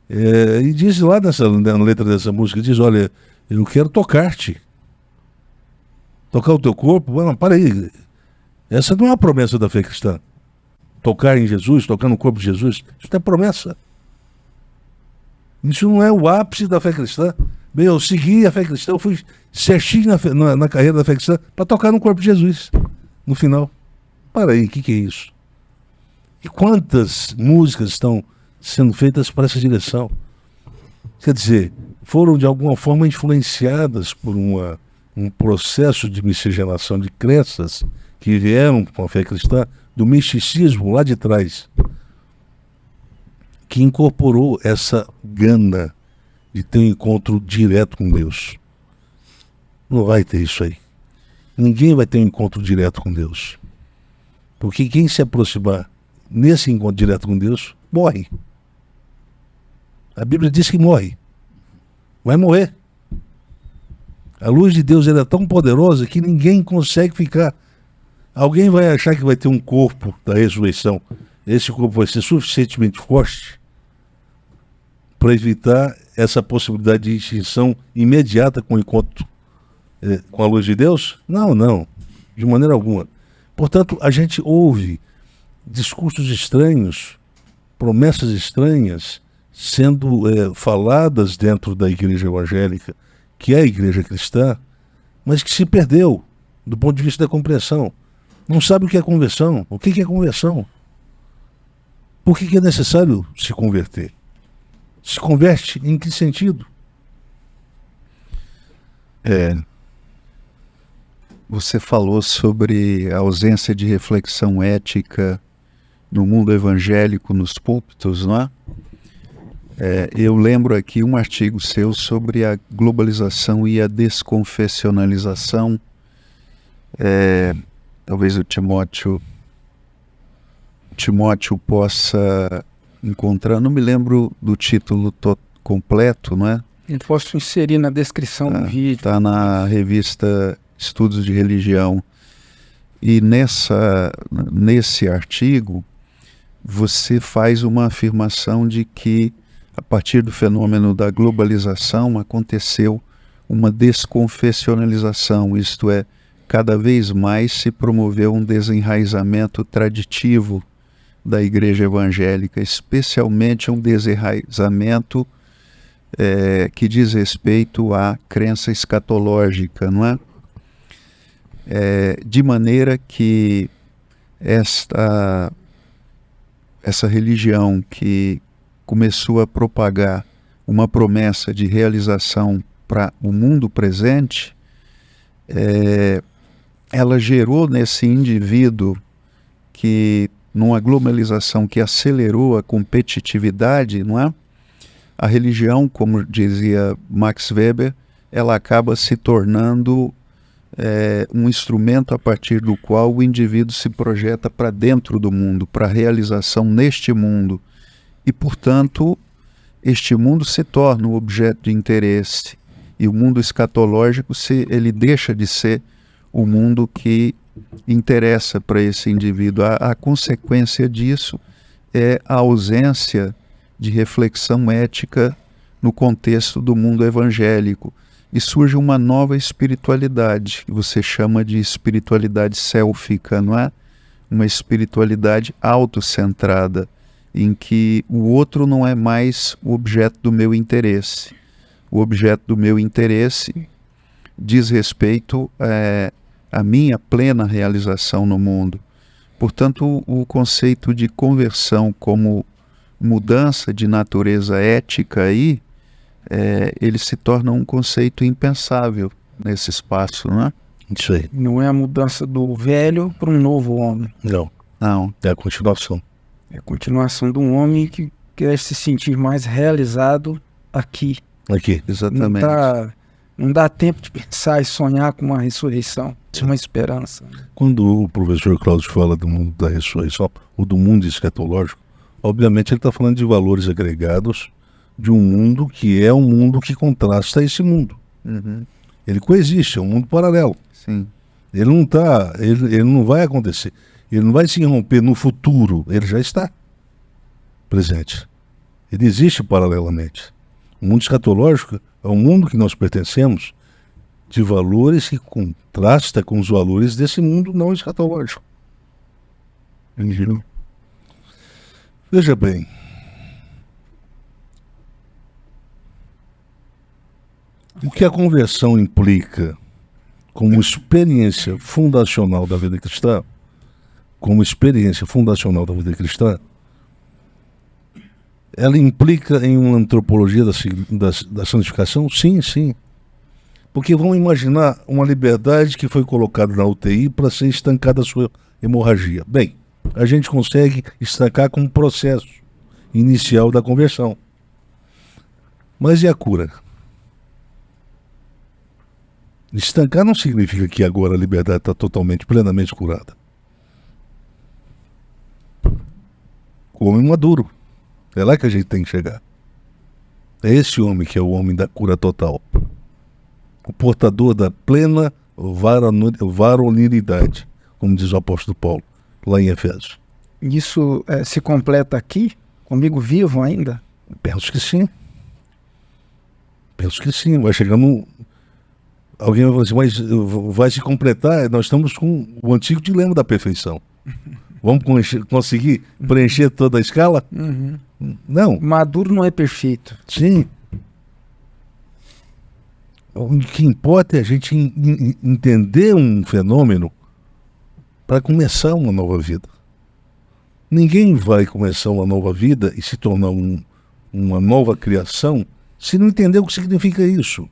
E diz lá na letra dessa música, diz, olha, eu quero tocar-te. Tocar o teu corpo. Não, para aí. Essa não é uma promessa da fé cristã. Tocar em Jesus, tocar no corpo de Jesus, isso não é promessa. Isso não é o ápice da fé cristã. Bem, eu segui a fé cristã, eu fui certinho na carreira da fé cristã para tocar no corpo de Jesus, no final. Para aí, o que é isso? E quantas músicas estão sendo feitas para essa direção? Quer dizer, foram de alguma forma influenciadas por um processo de miscigenação de crenças que vieram com a fé cristã, do misticismo lá de trás, que incorporou essa gana de ter um encontro direto com Deus. Não vai ter isso aí. Ninguém vai ter um encontro direto com Deus. Porque quem se aproximar nesse encontro direto com Deus, morre. A Bíblia diz que morre. Vai morrer. A luz de Deus é tão poderosa que ninguém consegue ficar. Alguém vai achar que vai ter um corpo da ressurreição. Esse corpo vai ser suficientemente forte para evitar essa possibilidade de extinção imediata com o encontro com a luz de Deus? Não, de maneira alguma. Portanto, a gente ouve discursos estranhos, promessas estranhas sendo faladas dentro da igreja evangélica, que é a igreja cristã, mas que se perdeu do ponto de vista da compreensão. Não sabe o que é conversão. O que é conversão? Por que é necessário se converter? Se converte em que sentido? Você falou sobre a ausência de reflexão ética no mundo evangélico, nos púlpitos, não é? Eu lembro aqui um artigo seu sobre a globalização e a desconfessionalização. Talvez o Timóteo possa encontrar, não me lembro do título completo, não é? Eu posso inserir na descrição do vídeo. Está na revista Estudos de Religião. E nesse artigo, você faz uma afirmação de que, a partir do fenômeno da globalização, aconteceu uma desconfessionalização, isto é, cada vez mais se promoveu um desenraizamento traditivo da igreja evangélica, especialmente um desenraizamento que diz respeito à crença escatológica, não é? De maneira que essa religião que começou a propagar uma promessa de realização para o mundo presente, ela gerou nesse indivíduo que, numa globalização que acelerou a competitividade, não é? A religião, como dizia Max Weber, ela acaba se tornando um instrumento a partir do qual o indivíduo se projeta para dentro do mundo, para a realização neste mundo. E, portanto, este mundo se torna um objeto de interesse. E o mundo escatológico, ele deixa de ser o mundo que interessa para esse indivíduo. A consequência disso é a ausência de reflexão ética no contexto do mundo evangélico. E surge uma nova espiritualidade, que você chama de espiritualidade sélfica, não é? Uma espiritualidade autocentrada, em que o outro não é mais o objeto do meu interesse. O objeto do meu interesse diz respeito à minha plena realização no mundo. Portanto, o conceito de conversão como mudança de natureza ética aí, ele se torna um conceito impensável nesse espaço, não é? Isso aí. Não é a mudança do velho para um novo homem. Não, Não. é a continuação. É a continuação de um homem que quer se sentir mais realizado aqui. Aqui. Exatamente. Não dá tempo de pensar e sonhar com uma ressurreição, uma esperança. Quando o professor Cláudio fala do mundo da ressurreição, ou do mundo escatológico, obviamente ele está falando de valores agregados de um mundo que é um mundo que contrasta esse mundo. Uhum. Ele coexiste, é um mundo paralelo. Sim. Ele não vai acontecer. Ele não vai se romper no futuro, ele já está presente. Ele existe paralelamente. O mundo escatológico é um mundo que nós pertencemos de valores que contrasta com os valores desse mundo não escatológico. Entendeu? Veja bem, o que a conversão implica como experiência fundacional da vida cristã, ela implica em uma antropologia da santificação? Sim, sim. Porque vamos imaginar uma liberdade que foi colocada na UTI para ser estancada a sua hemorragia. Bem, a gente consegue estancar com um processo inicial da conversão. Mas e a cura? Estancar não significa que agora a liberdade está totalmente, plenamente curada. O homem maduro. É lá que a gente tem que chegar. É esse homem que é o homem da cura total. O portador da plena varonilidade, como diz o apóstolo Paulo, lá em Efésios. Isso se completa aqui, comigo vivo ainda? Penso que sim. Vai chegando... Alguém vai falar assim, mas vai se completar, nós estamos com o antigo dilema da perfeição. Vamos conseguir preencher toda a escala? Uhum. Não. Maduro não é perfeito. Sim. O que importa é a gente entender um fenômeno para começar uma nova vida. Ninguém vai começar uma nova vida e se tornar uma nova criação se não entender o que significa isso.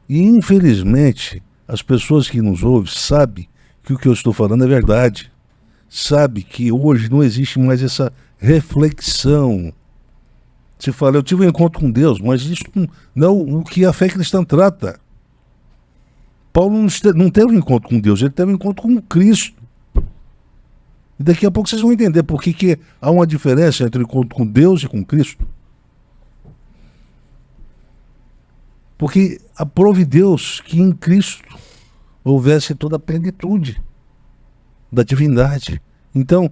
E, infelizmente, as pessoas que nos ouvem sabem que o que eu estou falando é verdade. Sabe que hoje não existe mais essa reflexão. Você fala, eu tive um encontro com Deus, mas isso não é o que a fé cristã trata. Paulo não teve um encontro com Deus, ele teve um encontro com Cristo. E daqui a pouco vocês vão entender por que há uma diferença entre o encontro com Deus e com Cristo. Porque aprove Deus que em Cristo houvesse toda a plenitude da divindade. Então,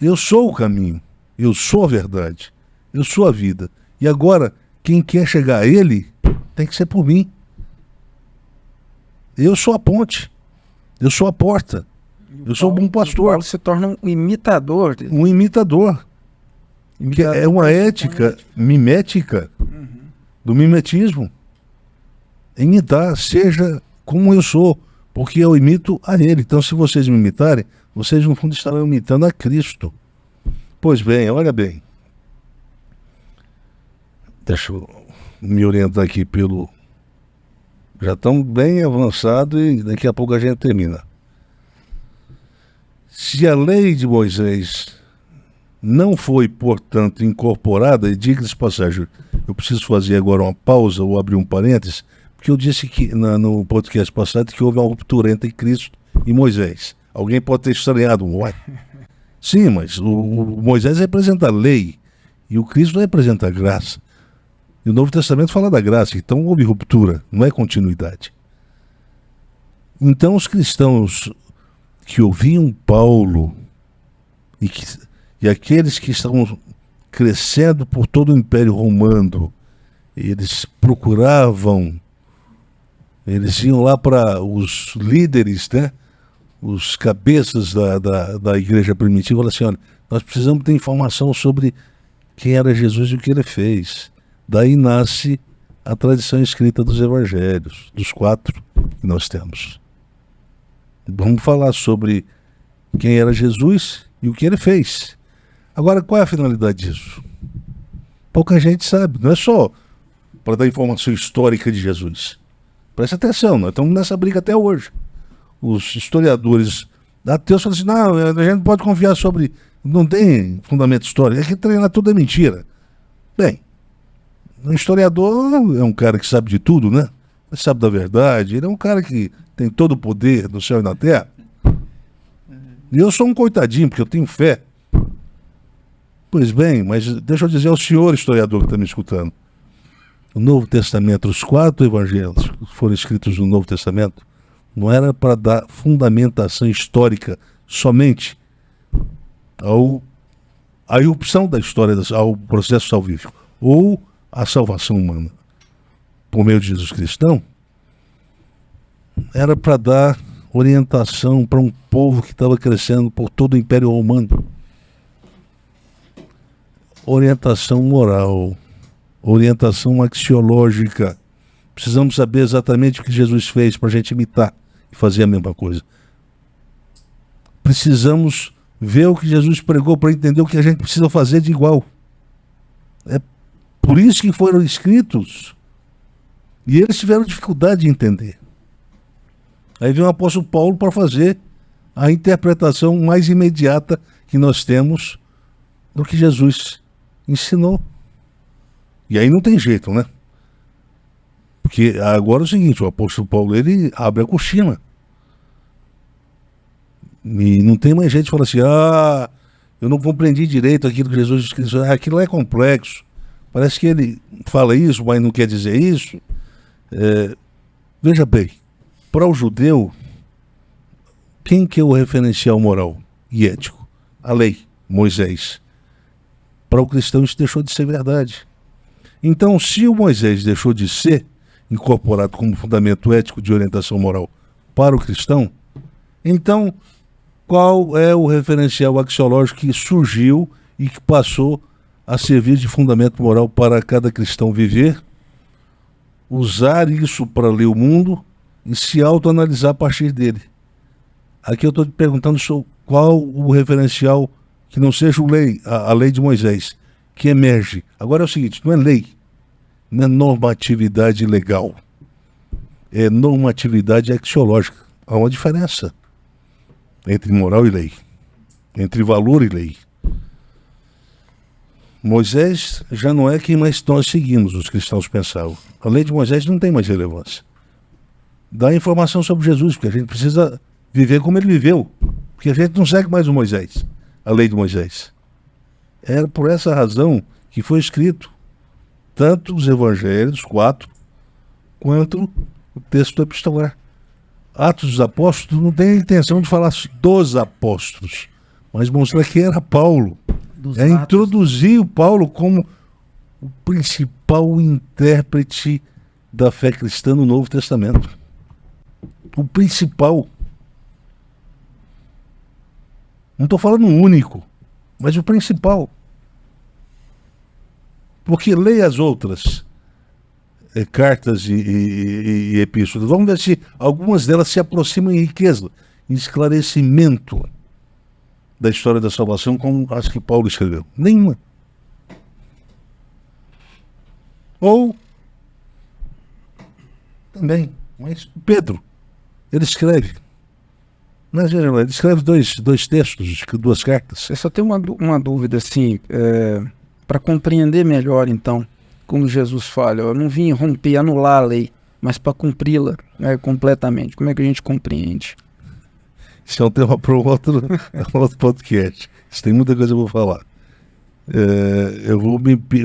eu sou o caminho, eu sou a verdade, eu sou a vida. E agora, quem quer chegar a Ele, tem que ser por mim. Eu sou a ponte, eu sou a porta, eu sou o bom pastor. Paulo se torna um imitador. Um imitador. Que é uma ética mimética do mimetismo. Imitar, seja como eu sou, porque eu imito a Ele. Então, se vocês me imitarem, vocês no fundo estarão imitando a Cristo. Pois bem, olha bem. Deixa eu me orientar aqui pelo... Já estamos bem avançados e daqui a pouco a gente termina. Se a lei de Moisés não foi, portanto, incorporada, e diga-se passagem, eu preciso fazer agora uma pausa ou abrir um parênteses, porque eu disse que no podcast passado que houve uma ruptura entre Cristo e Moisés. Alguém pode ter estranhado. Uai. Sim, mas o Moisés representa a lei e o Cristo representa a graça. E o Novo Testamento fala da graça, então houve ruptura, não é continuidade. Então os cristãos que ouviam Paulo e aqueles que estavam crescendo por todo o Império Romano, eles procuravam, eles iam lá para os líderes, né? Os cabeças da igreja primitiva, falaram assim, olha, nós precisamos ter informação sobre quem era Jesus e o que ele fez. Daí nasce a tradição escrita dos evangelhos, dos 4 que nós temos. Vamos falar sobre quem era Jesus e o que ele fez. Agora, qual é a finalidade disso? Pouca gente sabe. Não é só para dar informação histórica de Jesus. Presta atenção, nós estamos nessa briga até hoje. Os historiadores ateus falam assim, não, a gente não pode confiar sobre... Não tem fundamento histórico. É que treinar tudo é mentira. Bem, um historiador é um cara que sabe de tudo, né? Ele sabe da verdade. Ele é um cara que tem todo o poder no céu e na terra. E eu sou um coitadinho, porque eu tenho fé. Pois bem, mas deixa eu dizer ao senhor historiador que está me escutando. O Novo Testamento, os 4 evangelhos que foram escritos no Novo Testamento, não era para dar fundamentação histórica somente à irrupção da história, ao processo salvífico, ou à salvação humana por meio de Jesus Cristo. Não. Era para dar orientação para um povo que estava crescendo por todo o Império Romano. Orientação moral, orientação axiológica. Precisamos saber exatamente o que Jesus fez para a gente imitar e fazer a mesma coisa. Precisamos ver o que Jesus pregou para entender o que a gente precisa fazer de igual. É por isso que foram escritos. E eles tiveram dificuldade de entender. Aí vem o apóstolo Paulo para fazer a interpretação mais imediata que nós temos do que Jesus ensinou. E aí não tem jeito, né? Porque agora é o seguinte, o apóstolo Paulo, ele abre a cortina. E não tem mais gente que fala assim, eu não compreendi direito aquilo que Jesus escreveu, aquilo é complexo. Parece que ele fala isso, mas não quer dizer isso. Veja bem, para o judeu, quem que é o referencial moral e ético? A lei, Moisés. Para o cristão isso deixou de ser verdade. Então, se o Moisés deixou de ser incorporado como fundamento ético de orientação moral para o cristão, então qual é o referencial axiológico que surgiu e que passou a servir de fundamento moral para cada cristão viver, usar isso para ler o mundo e se autoanalisar a partir dele? Aqui eu estou te perguntando sobre qual o referencial que não seja a lei de Moisés, que emerge. Agora é o seguinte, não é lei, não é normatividade legal, é normatividade axiológica. Há uma diferença entre moral e lei, entre valor e lei. Moisés já não é quem mais nós seguimos, os cristãos pensavam. A lei de Moisés não tem mais relevância. Dá informação sobre Jesus, porque a gente precisa viver como ele viveu, porque a gente não segue mais o Moisés, a lei de Moisés. Era por essa razão que foi escrito tanto os evangelhos, 4, quanto o texto epistolar. Atos dos Apóstolos não tem a intenção de falar dos apóstolos, mas mostrar que era Paulo. Introduzir o Paulo como o principal intérprete da fé cristã no Novo Testamento. O principal. Não estou falando o único, mas o principal. Porque leia as outras cartas e epístolas. Vamos ver se algumas delas se aproximam em riqueza, em esclarecimento da história da salvação como as que Paulo escreveu. Nenhuma. Ou também, mas Pedro, ele escreve. Mas ele escreve dois textos, 2 cartas. Eu só tenho uma dúvida, assim, para compreender melhor, então, como Jesus fala, eu não vim romper, anular a lei, mas para cumpri-la completamente. Como é que a gente compreende? Isso é um tema para um outro podcast. Isso tem muita coisa que eu vou falar. Eu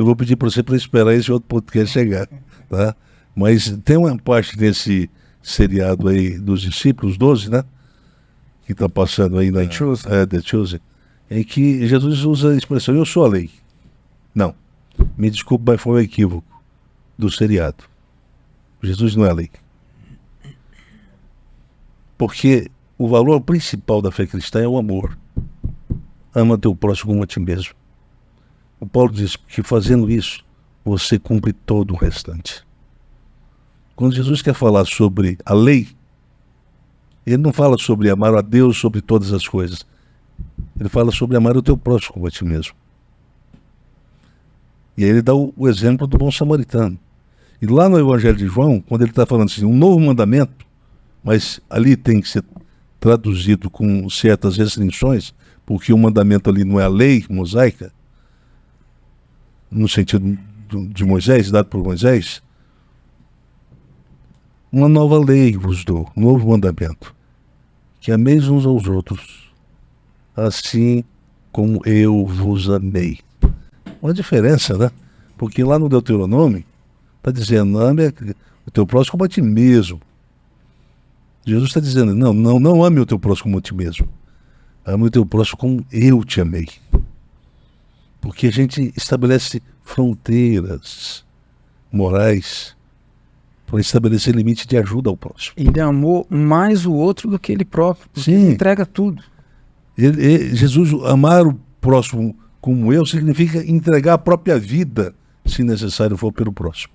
vou pedir para você para esperar esse outro podcast chegar, tá? Mas tem uma parte desse seriado aí dos discípulos, 12, né? Que está passando aí na The Chosen, em que Jesus usa a expressão, eu sou a lei. Não, me desculpe, mas foi um equívoco do seriado. Jesus não é a lei. Porque o valor principal da fé cristã é o amor. Ama teu próximo como a ti mesmo. O Paulo diz que fazendo isso, você cumpre todo o restante. Quando Jesus quer falar sobre a lei, ele não fala sobre amar a Deus sobre todas as coisas. Ele fala sobre amar o teu próximo como a ti mesmo. E aí ele dá o exemplo do bom samaritano. E lá no Evangelho de João, quando ele está falando assim, um novo mandamento, mas ali tem que ser traduzido com certas restrições, porque o mandamento ali não é a lei mosaica, no sentido de Moisés, dado por Moisés. Uma nova lei vos dou, um novo mandamento, que ameis uns aos outros, assim como eu vos amei. Uma diferença, né? Porque lá no Deuteronômio está dizendo, ame o teu próximo como a ti mesmo. Jesus está dizendo, não ame o teu próximo como a ti mesmo. Ame o teu próximo como eu te amei. Porque a gente estabelece fronteiras morais para estabelecer limite de ajuda ao próximo. Ele amou mais o outro do que ele próprio. Porque Sim. ele entrega tudo. Jesus, amar o próximo como eu, significa entregar a própria vida, se necessário for, pelo próximo.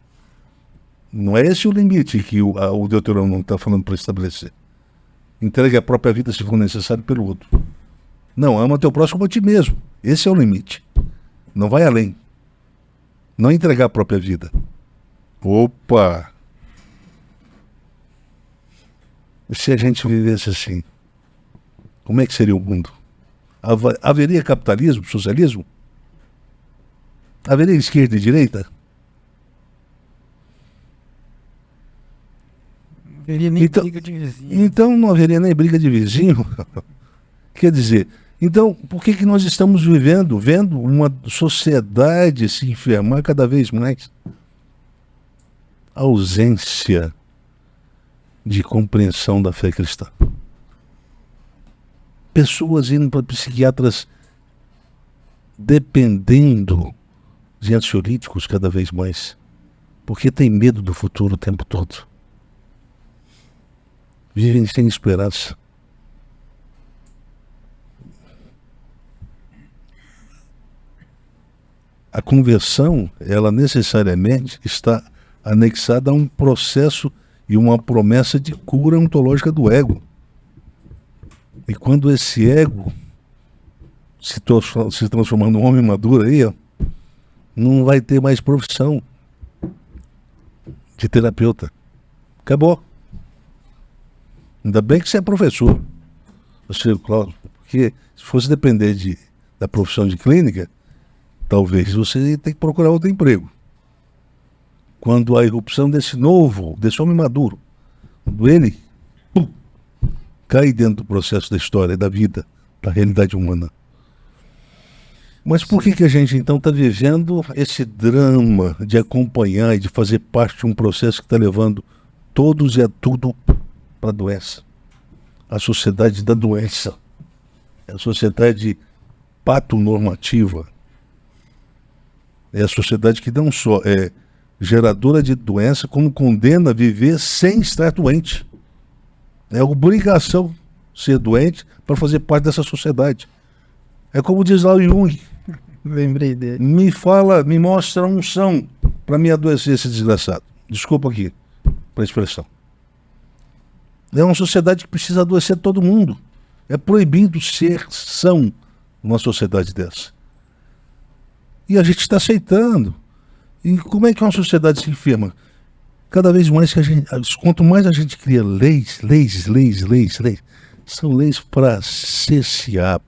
Não é esse o limite que o Deuteronômio está falando para estabelecer. Entregue a própria vida, se for necessário, pelo outro. Não, ama teu próximo como a ti mesmo. Esse é o limite. Não vai além. Não entregar a própria vida. Opa! Se a gente vivesse assim, como é que seria o mundo? Haveria capitalismo, socialismo? Haveria esquerda e direita? Não haveria nem briga de vizinho. Então não haveria nem briga de vizinho. Quer dizer, então por que nós estamos vendo uma sociedade se enfermar cada vez mais? A ausência de compreensão da fé cristã. Pessoas indo para psiquiatras dependendo de ansiolíticos cada vez mais, porque tem medo do futuro o tempo todo. Vivem sem esperança. A conversão, ela necessariamente está anexada a um processo e uma promessa de cura ontológica do ego. E quando esse ego se transformar num homem maduro aí, ó, não vai ter mais profissão de terapeuta. Acabou. Ainda bem que você é professor. Porque se fosse depender da profissão de clínica, talvez você tenha que procurar outro emprego. Quando a irrupção desse homem maduro, quando ele cai dentro do processo da história, da vida, da realidade humana. Mas por que a gente então está vivendo esse drama de acompanhar e de fazer parte de um processo que está levando todos e a tudo para a doença? A sociedade da doença. É a sociedade patonormativa. É a sociedade que não só é geradora de doença, como condena a viver sem estar doente. É obrigação ser doente para fazer parte dessa sociedade. É como diz lá o Jung. Lembrei dele. Me mostra a unção para me adoecer esse desgraçado. Desculpa aqui para a expressão. É uma sociedade que precisa adoecer todo mundo. É proibido ser são numa sociedade dessa. E a gente está aceitando. E como é que uma sociedade se enferma? Cada vez mais quanto mais a gente cria leis, são leis para cessear,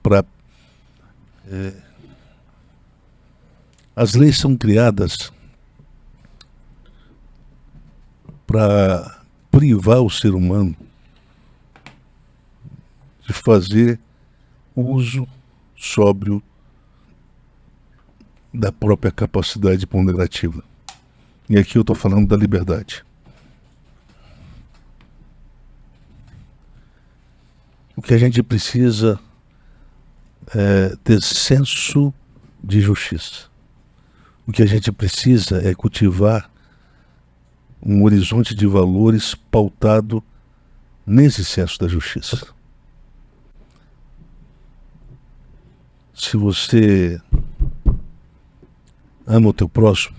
as leis são criadas para privar o ser humano de fazer uso sóbrio da própria capacidade ponderativa. E aqui eu estou falando da liberdade. O que a gente precisa é ter senso de justiça. O que a gente precisa é cultivar um horizonte de valores pautado nesse senso da justiça. Se você ama o teu próximo,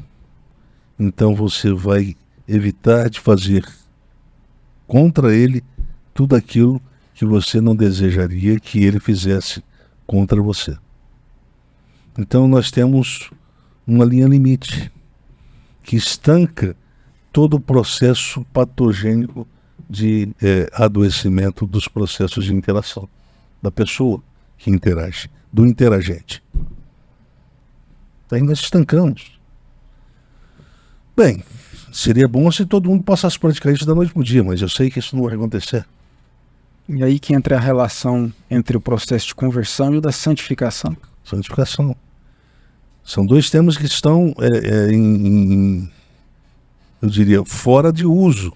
então você vai evitar de fazer contra ele tudo aquilo que você não desejaria que ele fizesse contra você. Então nós temos uma linha limite que estanca todo o processo patogênico de adoecimento dos processos de interação da pessoa que interage, do interagente. Aí nós estancamos. Bem, seria bom se todo mundo passasse a praticar isso da noite para o dia, mas eu sei que isso não vai acontecer. E aí que entra a relação entre o processo de conversão e o da santificação. Santificação. São dois temas que estão, eu diria, fora de uso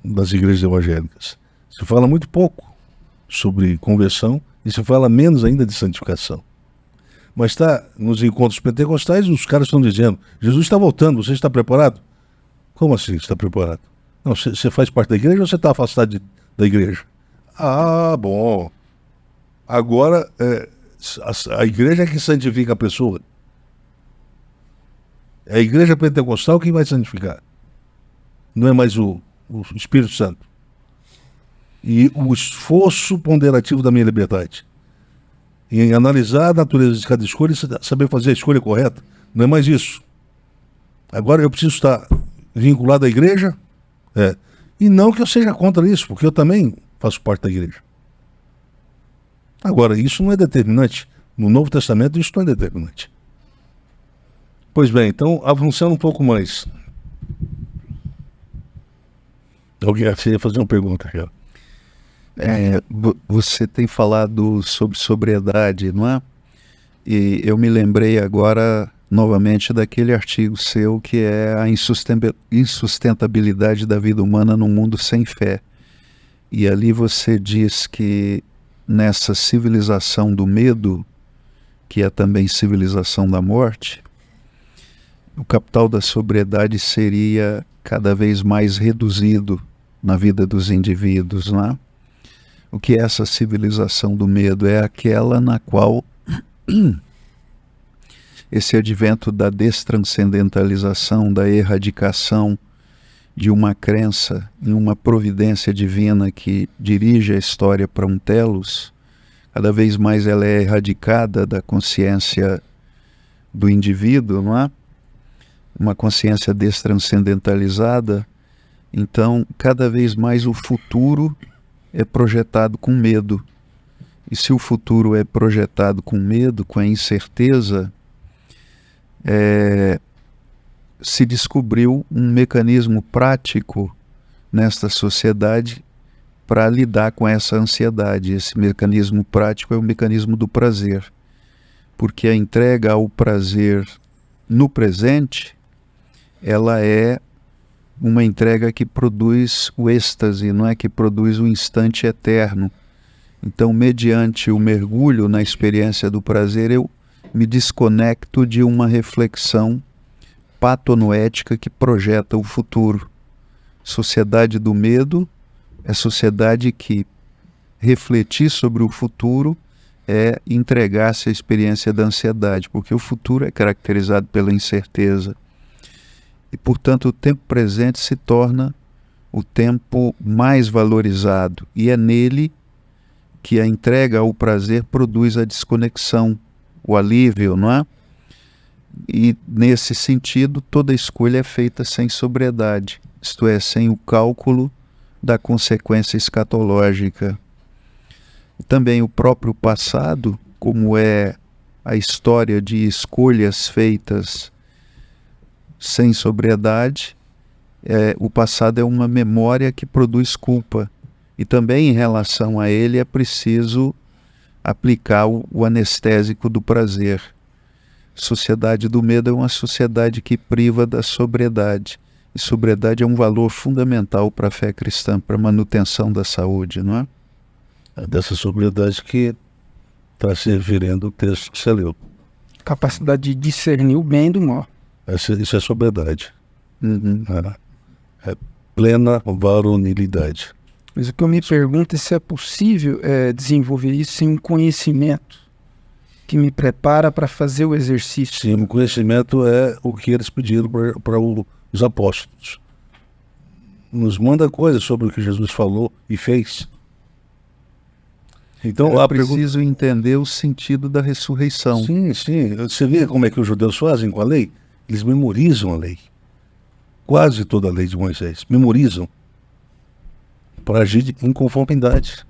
das igrejas evangélicas. Se fala muito pouco sobre conversão e se fala menos ainda de santificação. Mas nos encontros pentecostais, os caras estão dizendo: Jesus está voltando, você está preparado? Como assim está preparado? Não, você faz parte da igreja ou você está afastado da igreja? Ah, bom. Agora, a igreja é que santifica a pessoa. É a igreja pentecostal que vai santificar. Não é mais o Espírito Santo. E o esforço ponderativo da minha liberdade em analisar a natureza de cada escolha e saber fazer a escolha correta. Não é mais isso. Agora eu preciso estar vinculado à igreja, e não que eu seja contra isso, porque eu também faço parte da igreja. Agora, isso não é determinante. No Novo Testamento isso não é determinante. Pois bem, então avançando um pouco mais. Alguém ia fazer uma pergunta, cara. Você tem falado sobre sobriedade, não é? E eu me lembrei agora novamente daquele artigo seu que é a insustentabilidade da vida humana num mundo sem fé. E ali você diz que nessa civilização do medo, que é também civilização da morte, o capital da sobriedade seria cada vez mais reduzido na vida dos indivíduos, não é? O que é essa civilização do medo? É aquela na qual esse advento da destranscendentalização, da erradicação de uma crença em uma providência divina que dirige a história para um telos, cada vez mais ela é erradicada da consciência do indivíduo, não é? Uma consciência destranscendentalizada. Então, cada vez mais o futuro é projetado com medo. E se o futuro é projetado com medo, com a incerteza, se descobriu um mecanismo prático nesta sociedade para lidar com essa ansiedade. Esse mecanismo prático é o mecanismo do prazer, porque a entrega ao prazer no presente, ela é uma entrega que produz o êxtase, não é que produz o instante eterno. Então, mediante o mergulho na experiência do prazer, eu me desconecto de uma reflexão patonoética que projeta o futuro. Sociedade do medo é sociedade que refletir sobre o futuro é entregar-se à experiência da ansiedade, porque o futuro é caracterizado pela incerteza. E, portanto, o tempo presente se torna o tempo mais valorizado. E é nele que a entrega ao prazer produz a desconexão, o alívio, não é? E, nesse sentido, toda escolha é feita sem sobriedade, isto é, sem o cálculo da consequência escatológica. E também o próprio passado, como é a história de escolhas feitas sem sobriedade, o passado é uma memória que produz culpa. E também em relação a ele é preciso aplicar o anestésico do prazer. Sociedade do medo é uma sociedade que priva da sobriedade. E sobriedade é um valor fundamental para a fé cristã, para a manutenção da saúde, não é? É dessa sobriedade que está se referindo o texto que você leu. Capacidade de discernir o bem do mal. Isso é sobriedade. Uhum. É plena varonilidade. Mas o que eu me pergunto é se é possível desenvolver isso sem um conhecimento que me prepara para fazer o exercício. Sim, o conhecimento é o que eles pediram para os apóstolos. Nos manda coisas sobre o que Jesus falou e fez. Então, Eu a preciso entender o sentido da ressurreição. Sim, sim. Você vê como é que os judeus fazem com a lei? Eles memorizam a lei. Quase toda a lei de Moisés. Memorizam. Para agir em conformidade.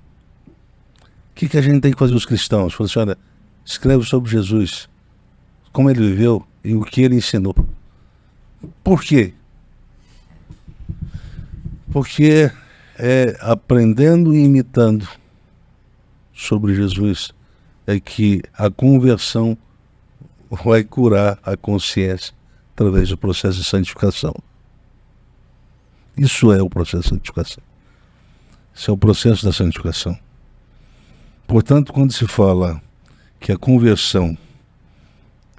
O que a gente tem que fazer os cristãos? Fala assim, olha, escreve sobre Jesus, como ele viveu e o que ele ensinou. Por quê? Porque é aprendendo e imitando sobre Jesus é que a conversão vai curar a consciência através do processo de santificação. Isso é o processo de santificação. Isso é o processo da santificação. Portanto, quando se fala que a conversão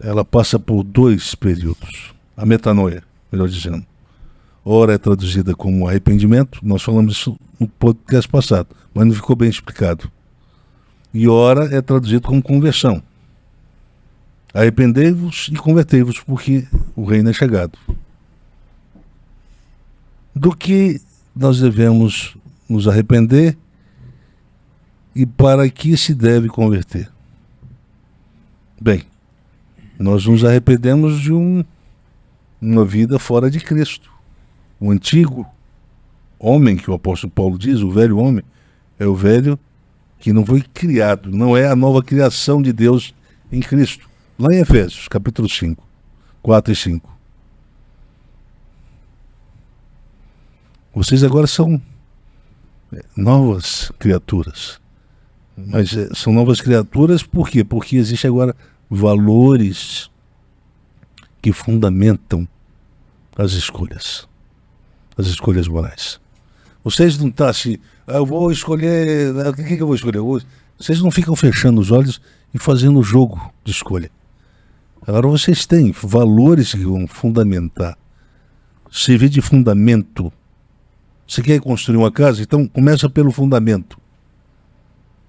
ela passa por 2 períodos, a metanoia, melhor dizendo, ora é traduzida como arrependimento, nós falamos isso no podcast passado, mas não ficou bem explicado. E ora é traduzido como conversão. Arrependei-vos e convertei-vos, porque o reino é chegado. Do que nós devemos nos arrepender e para que se deve converter? Bem, nós nos arrependemos de uma vida fora de Cristo. O antigo homem, que o apóstolo Paulo diz, o velho homem, é o velho que não foi criado, não é a nova criação de Deus em Cristo. Lá em Efésios, capítulo 5, 4 e 5. Vocês agora são novas criaturas. Mas são novas criaturas por quê? Porque existem agora valores que fundamentam as escolhas morais. Vocês não estão assim, eu vou escolher, o que eu vou escolher hoje? Vocês não ficam fechando os olhos e fazendo jogo de escolha. Agora vocês têm valores que vão fundamentar, servir de fundamento. Você quer construir uma casa? Então começa pelo fundamento.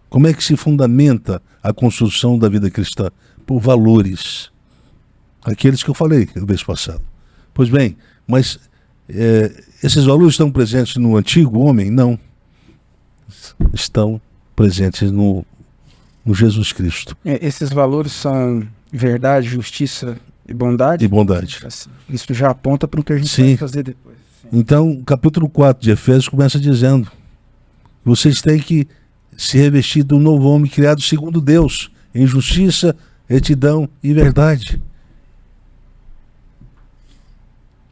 Como é que se fundamenta a construção da vida cristã? Por valores. Aqueles que eu falei no mês passado. Pois bem, mas esses valores estão presentes no antigo homem? Não. Estão presentes no Jesus Cristo. Esses valores são verdade, justiça e bondade? E bondade. Assim, isso já aponta para o que a gente Sim. vai fazer depois. Sim. Então, o capítulo 4 de Efésios começa dizendo: vocês têm que se revestir do novo homem criado segundo Deus, em justiça, retidão e verdade.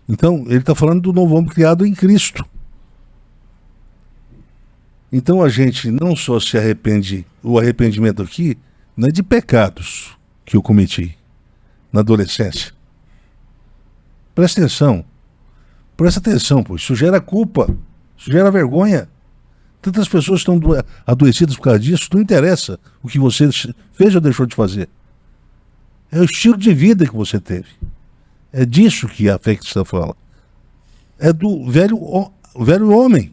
Então, ele está falando do novo homem criado em Cristo. Então, a gente não só se arrepende, o arrependimento aqui não é de pecados que eu cometi na adolescência. Presta atenção, pois isso gera culpa, isso gera vergonha. Tantas pessoas estão adoecidas por causa disso, não interessa o que você fez ou deixou de fazer. É o estilo de vida que você teve. É disso que a fé cristã fala. É do velho homem.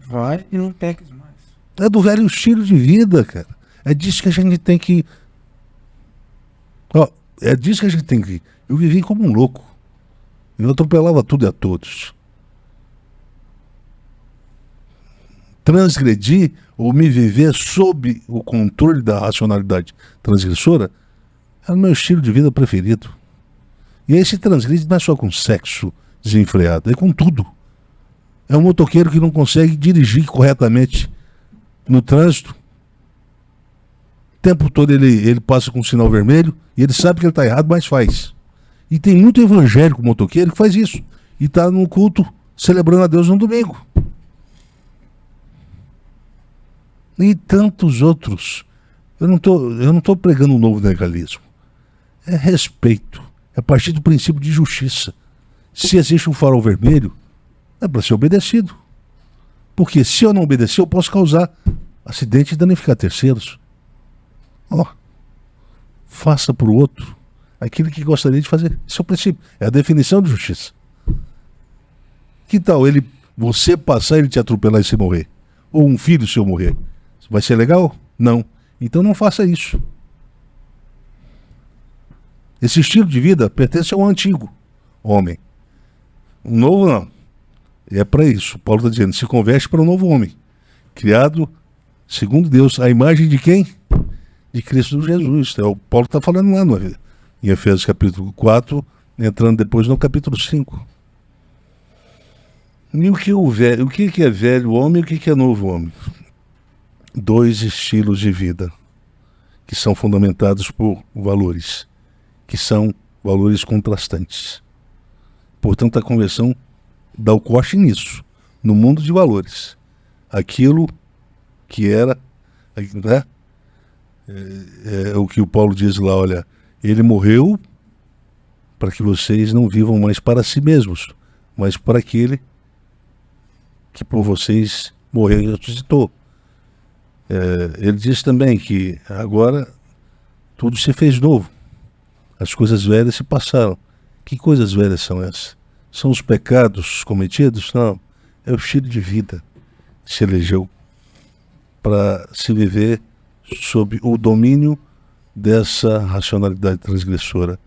Vai e não peques mais. É do velho estilo de vida, cara. É disso que a gente tem que... é disso que a gente tem que... Eu vivi como um louco. Eu atropelava tudo e a todos. Transgredir ou me viver sob o controle da racionalidade transgressora é o meu estilo de vida preferido. E esse transgride não é só com sexo desenfreado, é com tudo. É um motoqueiro que não consegue dirigir corretamente no trânsito. O tempo todo ele passa com um sinal vermelho e ele sabe que ele está errado, mas faz. E tem muito evangélico motoqueiro que faz isso. E está no culto celebrando a Deus no domingo. E tantos outros. Eu não tô pregando um novo legalismo. É respeito. É a partir do princípio de justiça. Se existe um farol vermelho, é para ser obedecido. Porque se eu não obedecer, eu posso causar acidente e danificar terceiros. Faça para o outro aquilo que gostaria de fazer. Esse é o princípio. É a definição de justiça. Que tal você passar e ele te atropelar e você morrer? Ou um filho seu morrer? Vai ser legal? Não. Então não faça isso. Esse estilo de vida pertence ao antigo homem. O novo não. É para isso. Paulo está dizendo, se converte para um novo homem, criado, segundo Deus, a imagem de quem? De Cristo Jesus. O Paulo está falando lá em Efésios capítulo 4, entrando depois no capítulo 5. E o que é velho homem e o que é novo homem? Dois estilos de vida que são fundamentados por valores, que são valores contrastantes. Portanto, a conversão dá o corte nisso, no mundo de valores. Aquilo que era, né? É o que o Paulo diz lá, olha, ele morreu para que vocês não vivam mais para si mesmos, mas para aquele que por vocês morreu e ressuscitou. Ele diz também que agora tudo se fez novo. As coisas velhas se passaram. Que coisas velhas são essas? São os pecados cometidos? Não. É o estilo de vida que se elegeu para se viver sob o domínio dessa racionalidade transgressora.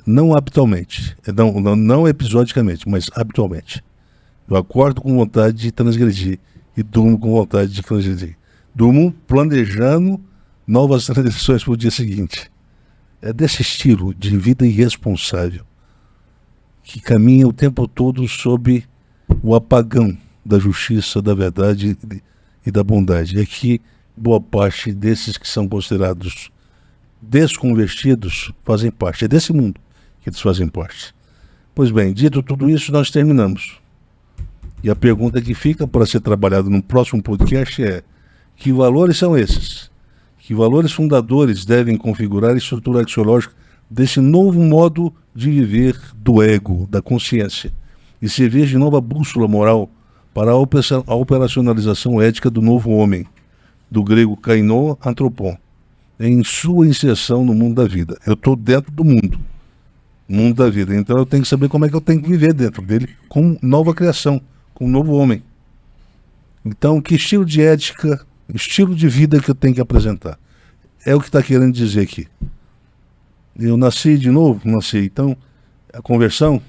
Não habitualmente, não episodicamente, mas habitualmente. Eu acordo com vontade de transgredir e durmo com vontade de transgredir. Durmo planejando novas transgressões para o dia seguinte. É desse estilo de vida irresponsável que caminha o tempo todo sob o apagão da justiça, da verdade e da bondade. É que boa parte desses que são considerados desconvertidos fazem parte. É desse mundo que eles fazem parte. Pois bem, dito tudo isso, nós terminamos. E a pergunta que fica para ser trabalhada no próximo podcast é: que valores são esses? Que valores fundadores devem configurar a estrutura axiológica desse novo modo de viver do ego, da consciência, e servir de nova bússola moral para a operacionalização ética do novo homem, do grego kaino antropon, em sua inserção no mundo da vida. Eu estou dentro do mundo da vida, então eu tenho que saber como é que eu tenho que viver dentro dele, com nova criação, com um novo homem. Então, que estilo de ética, estilo de vida que eu tenho que apresentar? É o que está querendo dizer aqui. Eu nasci de novo? Nasci. Então, a conversão,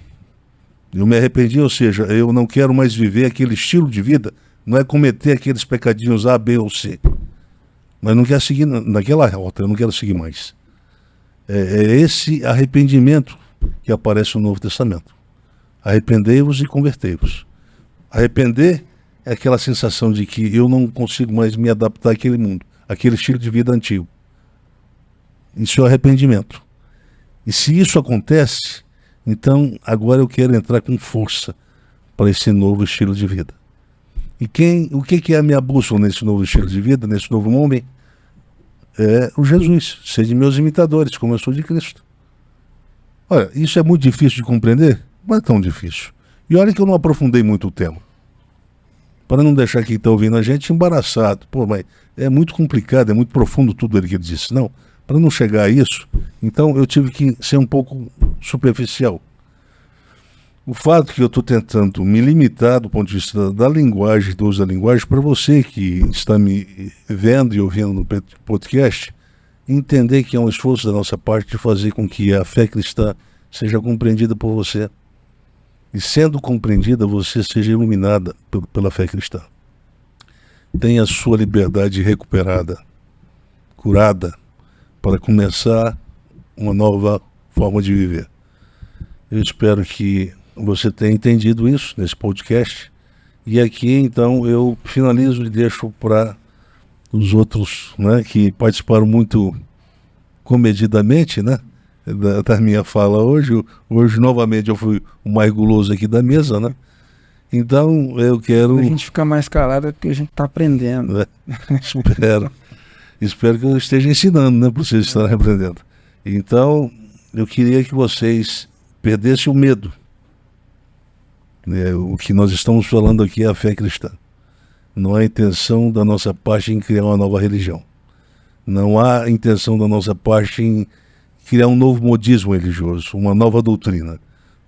eu me arrependi, ou seja, eu não quero mais viver aquele estilo de vida, não é cometer aqueles pecadinhos A, B ou C. Mas não quero seguir naquela rota, eu não quero seguir mais. É esse arrependimento que aparece no Novo Testamento. Arrependei-vos e convertei-vos. Arrepender é aquela sensação de que eu não consigo mais me adaptar àquele mundo, àquele estilo de vida antigo. Isso é o arrependimento. E se isso acontece, então agora eu quero entrar com força para esse novo estilo de vida. E o que é a minha bússola nesse novo estilo de vida, nesse novo homem? É o Jesus. Sede meus imitadores, como eu sou de Cristo. Olha, isso é muito difícil de compreender? Não é tão difícil. E olha que eu não aprofundei muito o tema. Para não deixar quem está ouvindo a gente embaraçado. Pô, mas é muito complicado, é muito profundo tudo que ele disse. Não, para não chegar a isso, então eu tive que ser um pouco superficial. O fato que eu estou tentando me limitar do ponto de vista da linguagem, do uso da linguagem, para você que está me vendo e ouvindo no podcast, entender que é um esforço da nossa parte de fazer com que a fé cristã seja compreendida por você. E sendo compreendida, você seja iluminada pela fé cristã. Tenha a sua liberdade recuperada, curada, para começar uma nova forma de viver. Eu espero que você tenha entendido isso nesse podcast. E aqui, então, eu finalizo e deixo para os outros, né, que participaram muito comedidamente, né, da minha fala hoje. Hoje, novamente, eu fui o mais guloso aqui da mesa, né? Então, eu quero... A gente fica mais calado é porque a gente está aprendendo. Espero que eu esteja ensinando, né, para vocês estarem aprendendo. Então, eu queria que vocês perdessem o medo. O que nós estamos falando aqui é a fé cristã. Não há intenção da nossa parte em criar uma nova religião. Não há intenção da nossa parte em criar um novo modismo religioso, uma nova doutrina.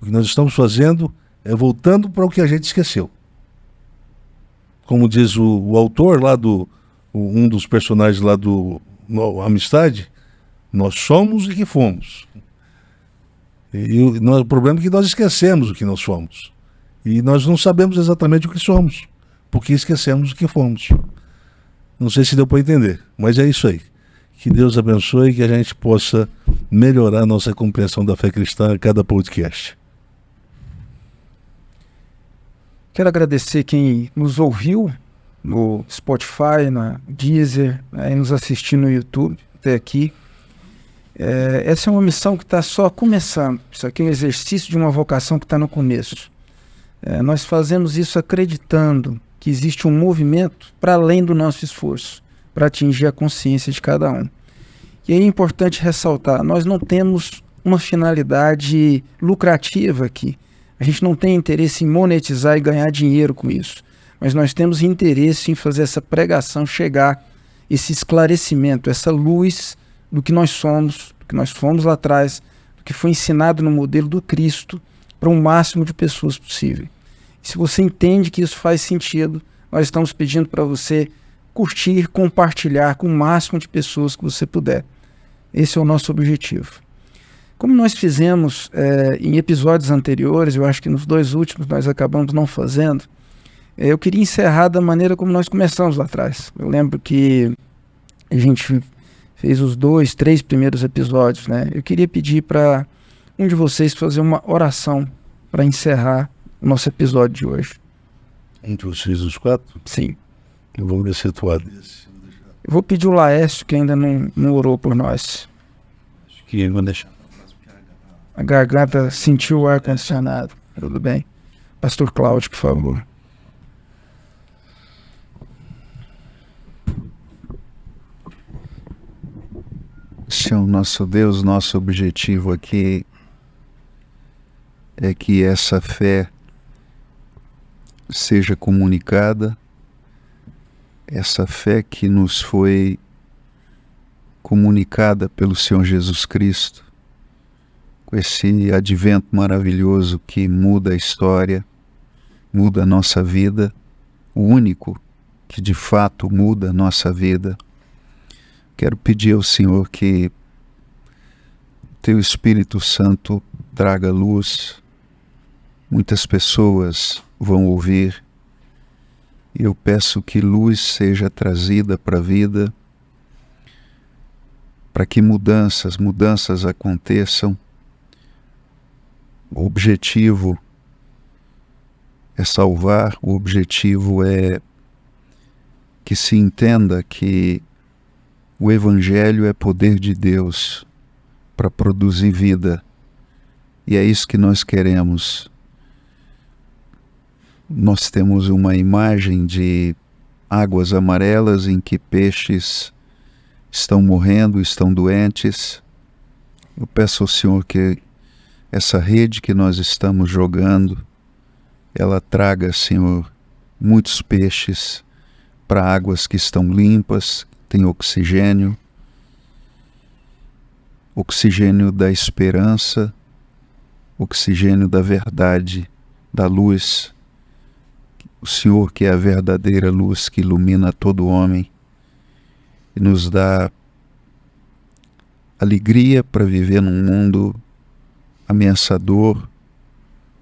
O que nós estamos fazendo é voltando para o que a gente esqueceu. Como diz o autor lá um dos personagens lá do Amistade, nós somos o que fomos. O problema é que nós esquecemos o que nós fomos. E nós não sabemos exatamente o que somos, porque esquecemos o que fomos. Não sei se deu para entender, mas é isso aí. Que Deus abençoe e que a gente possa melhorar a nossa compreensão da fé cristã a cada podcast. Quero agradecer quem nos ouviu no Spotify, na Deezer, e nos assistir no YouTube até aqui. Essa é uma missão que está só começando. Isso aqui é um exercício de uma vocação que está no começo. Nós fazemos isso acreditando que existe um movimento para além do nosso esforço, para atingir a consciência de cada um. E aí é importante ressaltar, nós não temos uma finalidade lucrativa aqui. A gente não tem interesse em monetizar e ganhar dinheiro com isso. Mas nós temos interesse em fazer essa pregação chegar, esse esclarecimento, essa luz do que nós somos, do que nós fomos lá atrás, do que foi ensinado no modelo do Cristo, para o máximo de pessoas possível. E se você entende que isso faz sentido, nós estamos pedindo para você curtir, compartilhar com o máximo de pessoas que você puder. Esse é o nosso objetivo. Como nós fizemos em episódios anteriores, eu acho que nos 2 últimos nós acabamos não fazendo, eu queria encerrar da maneira como nós começamos lá atrás. Eu lembro que a gente fez os 2, 3 primeiros episódios, né? Eu queria pedir para um de vocês fazer uma oração para encerrar o nosso episódio de hoje. Entre vocês os 4? Sim. Eu vou me excetuar desse. Eu vou pedir o Laércio, que ainda não orou por nós. Acho que eu vou deixar. A garganta sentiu o ar-condicionado. Tudo bem. Pastor Cláudio, por favor. Senhor nosso Deus, nosso objetivo aqui é que essa fé seja comunicada, essa fé que nos foi comunicada pelo Senhor Jesus Cristo, com esse advento maravilhoso que muda a história, muda a nossa vida, o único que de fato muda a nossa vida. Quero pedir ao Senhor que Teu Espírito Santo traga luz. Muitas pessoas vão ouvir e eu peço que luz seja trazida para a vida, para que mudanças aconteçam. O objetivo é salvar, o objetivo é que se entenda que o Evangelho é poder de Deus para produzir vida. E é isso que nós queremos. Nós temos uma imagem de águas amarelas em que peixes estão morrendo, estão doentes. Eu peço ao Senhor que essa rede que nós estamos jogando, ela traga, Senhor, muitos peixes para águas que estão limpas, tem oxigênio da esperança, oxigênio da verdade, da luz. O Senhor que é a verdadeira luz que ilumina todo homem e nos dá alegria para viver num mundo ameaçador,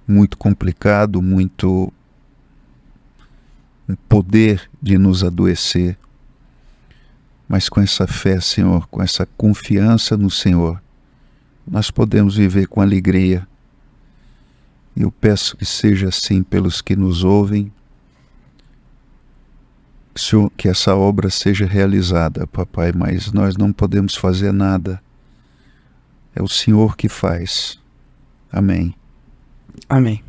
muito complicado, muito um poder de nos adoecer. Mas com essa fé, Senhor, com essa confiança no Senhor, nós podemos viver com alegria. E eu peço que seja assim pelos que nos ouvem, Senhor, que essa obra seja realizada, Papai, mas nós não podemos fazer nada. É o Senhor que faz. Amém. Amém.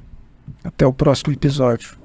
Até o próximo episódio.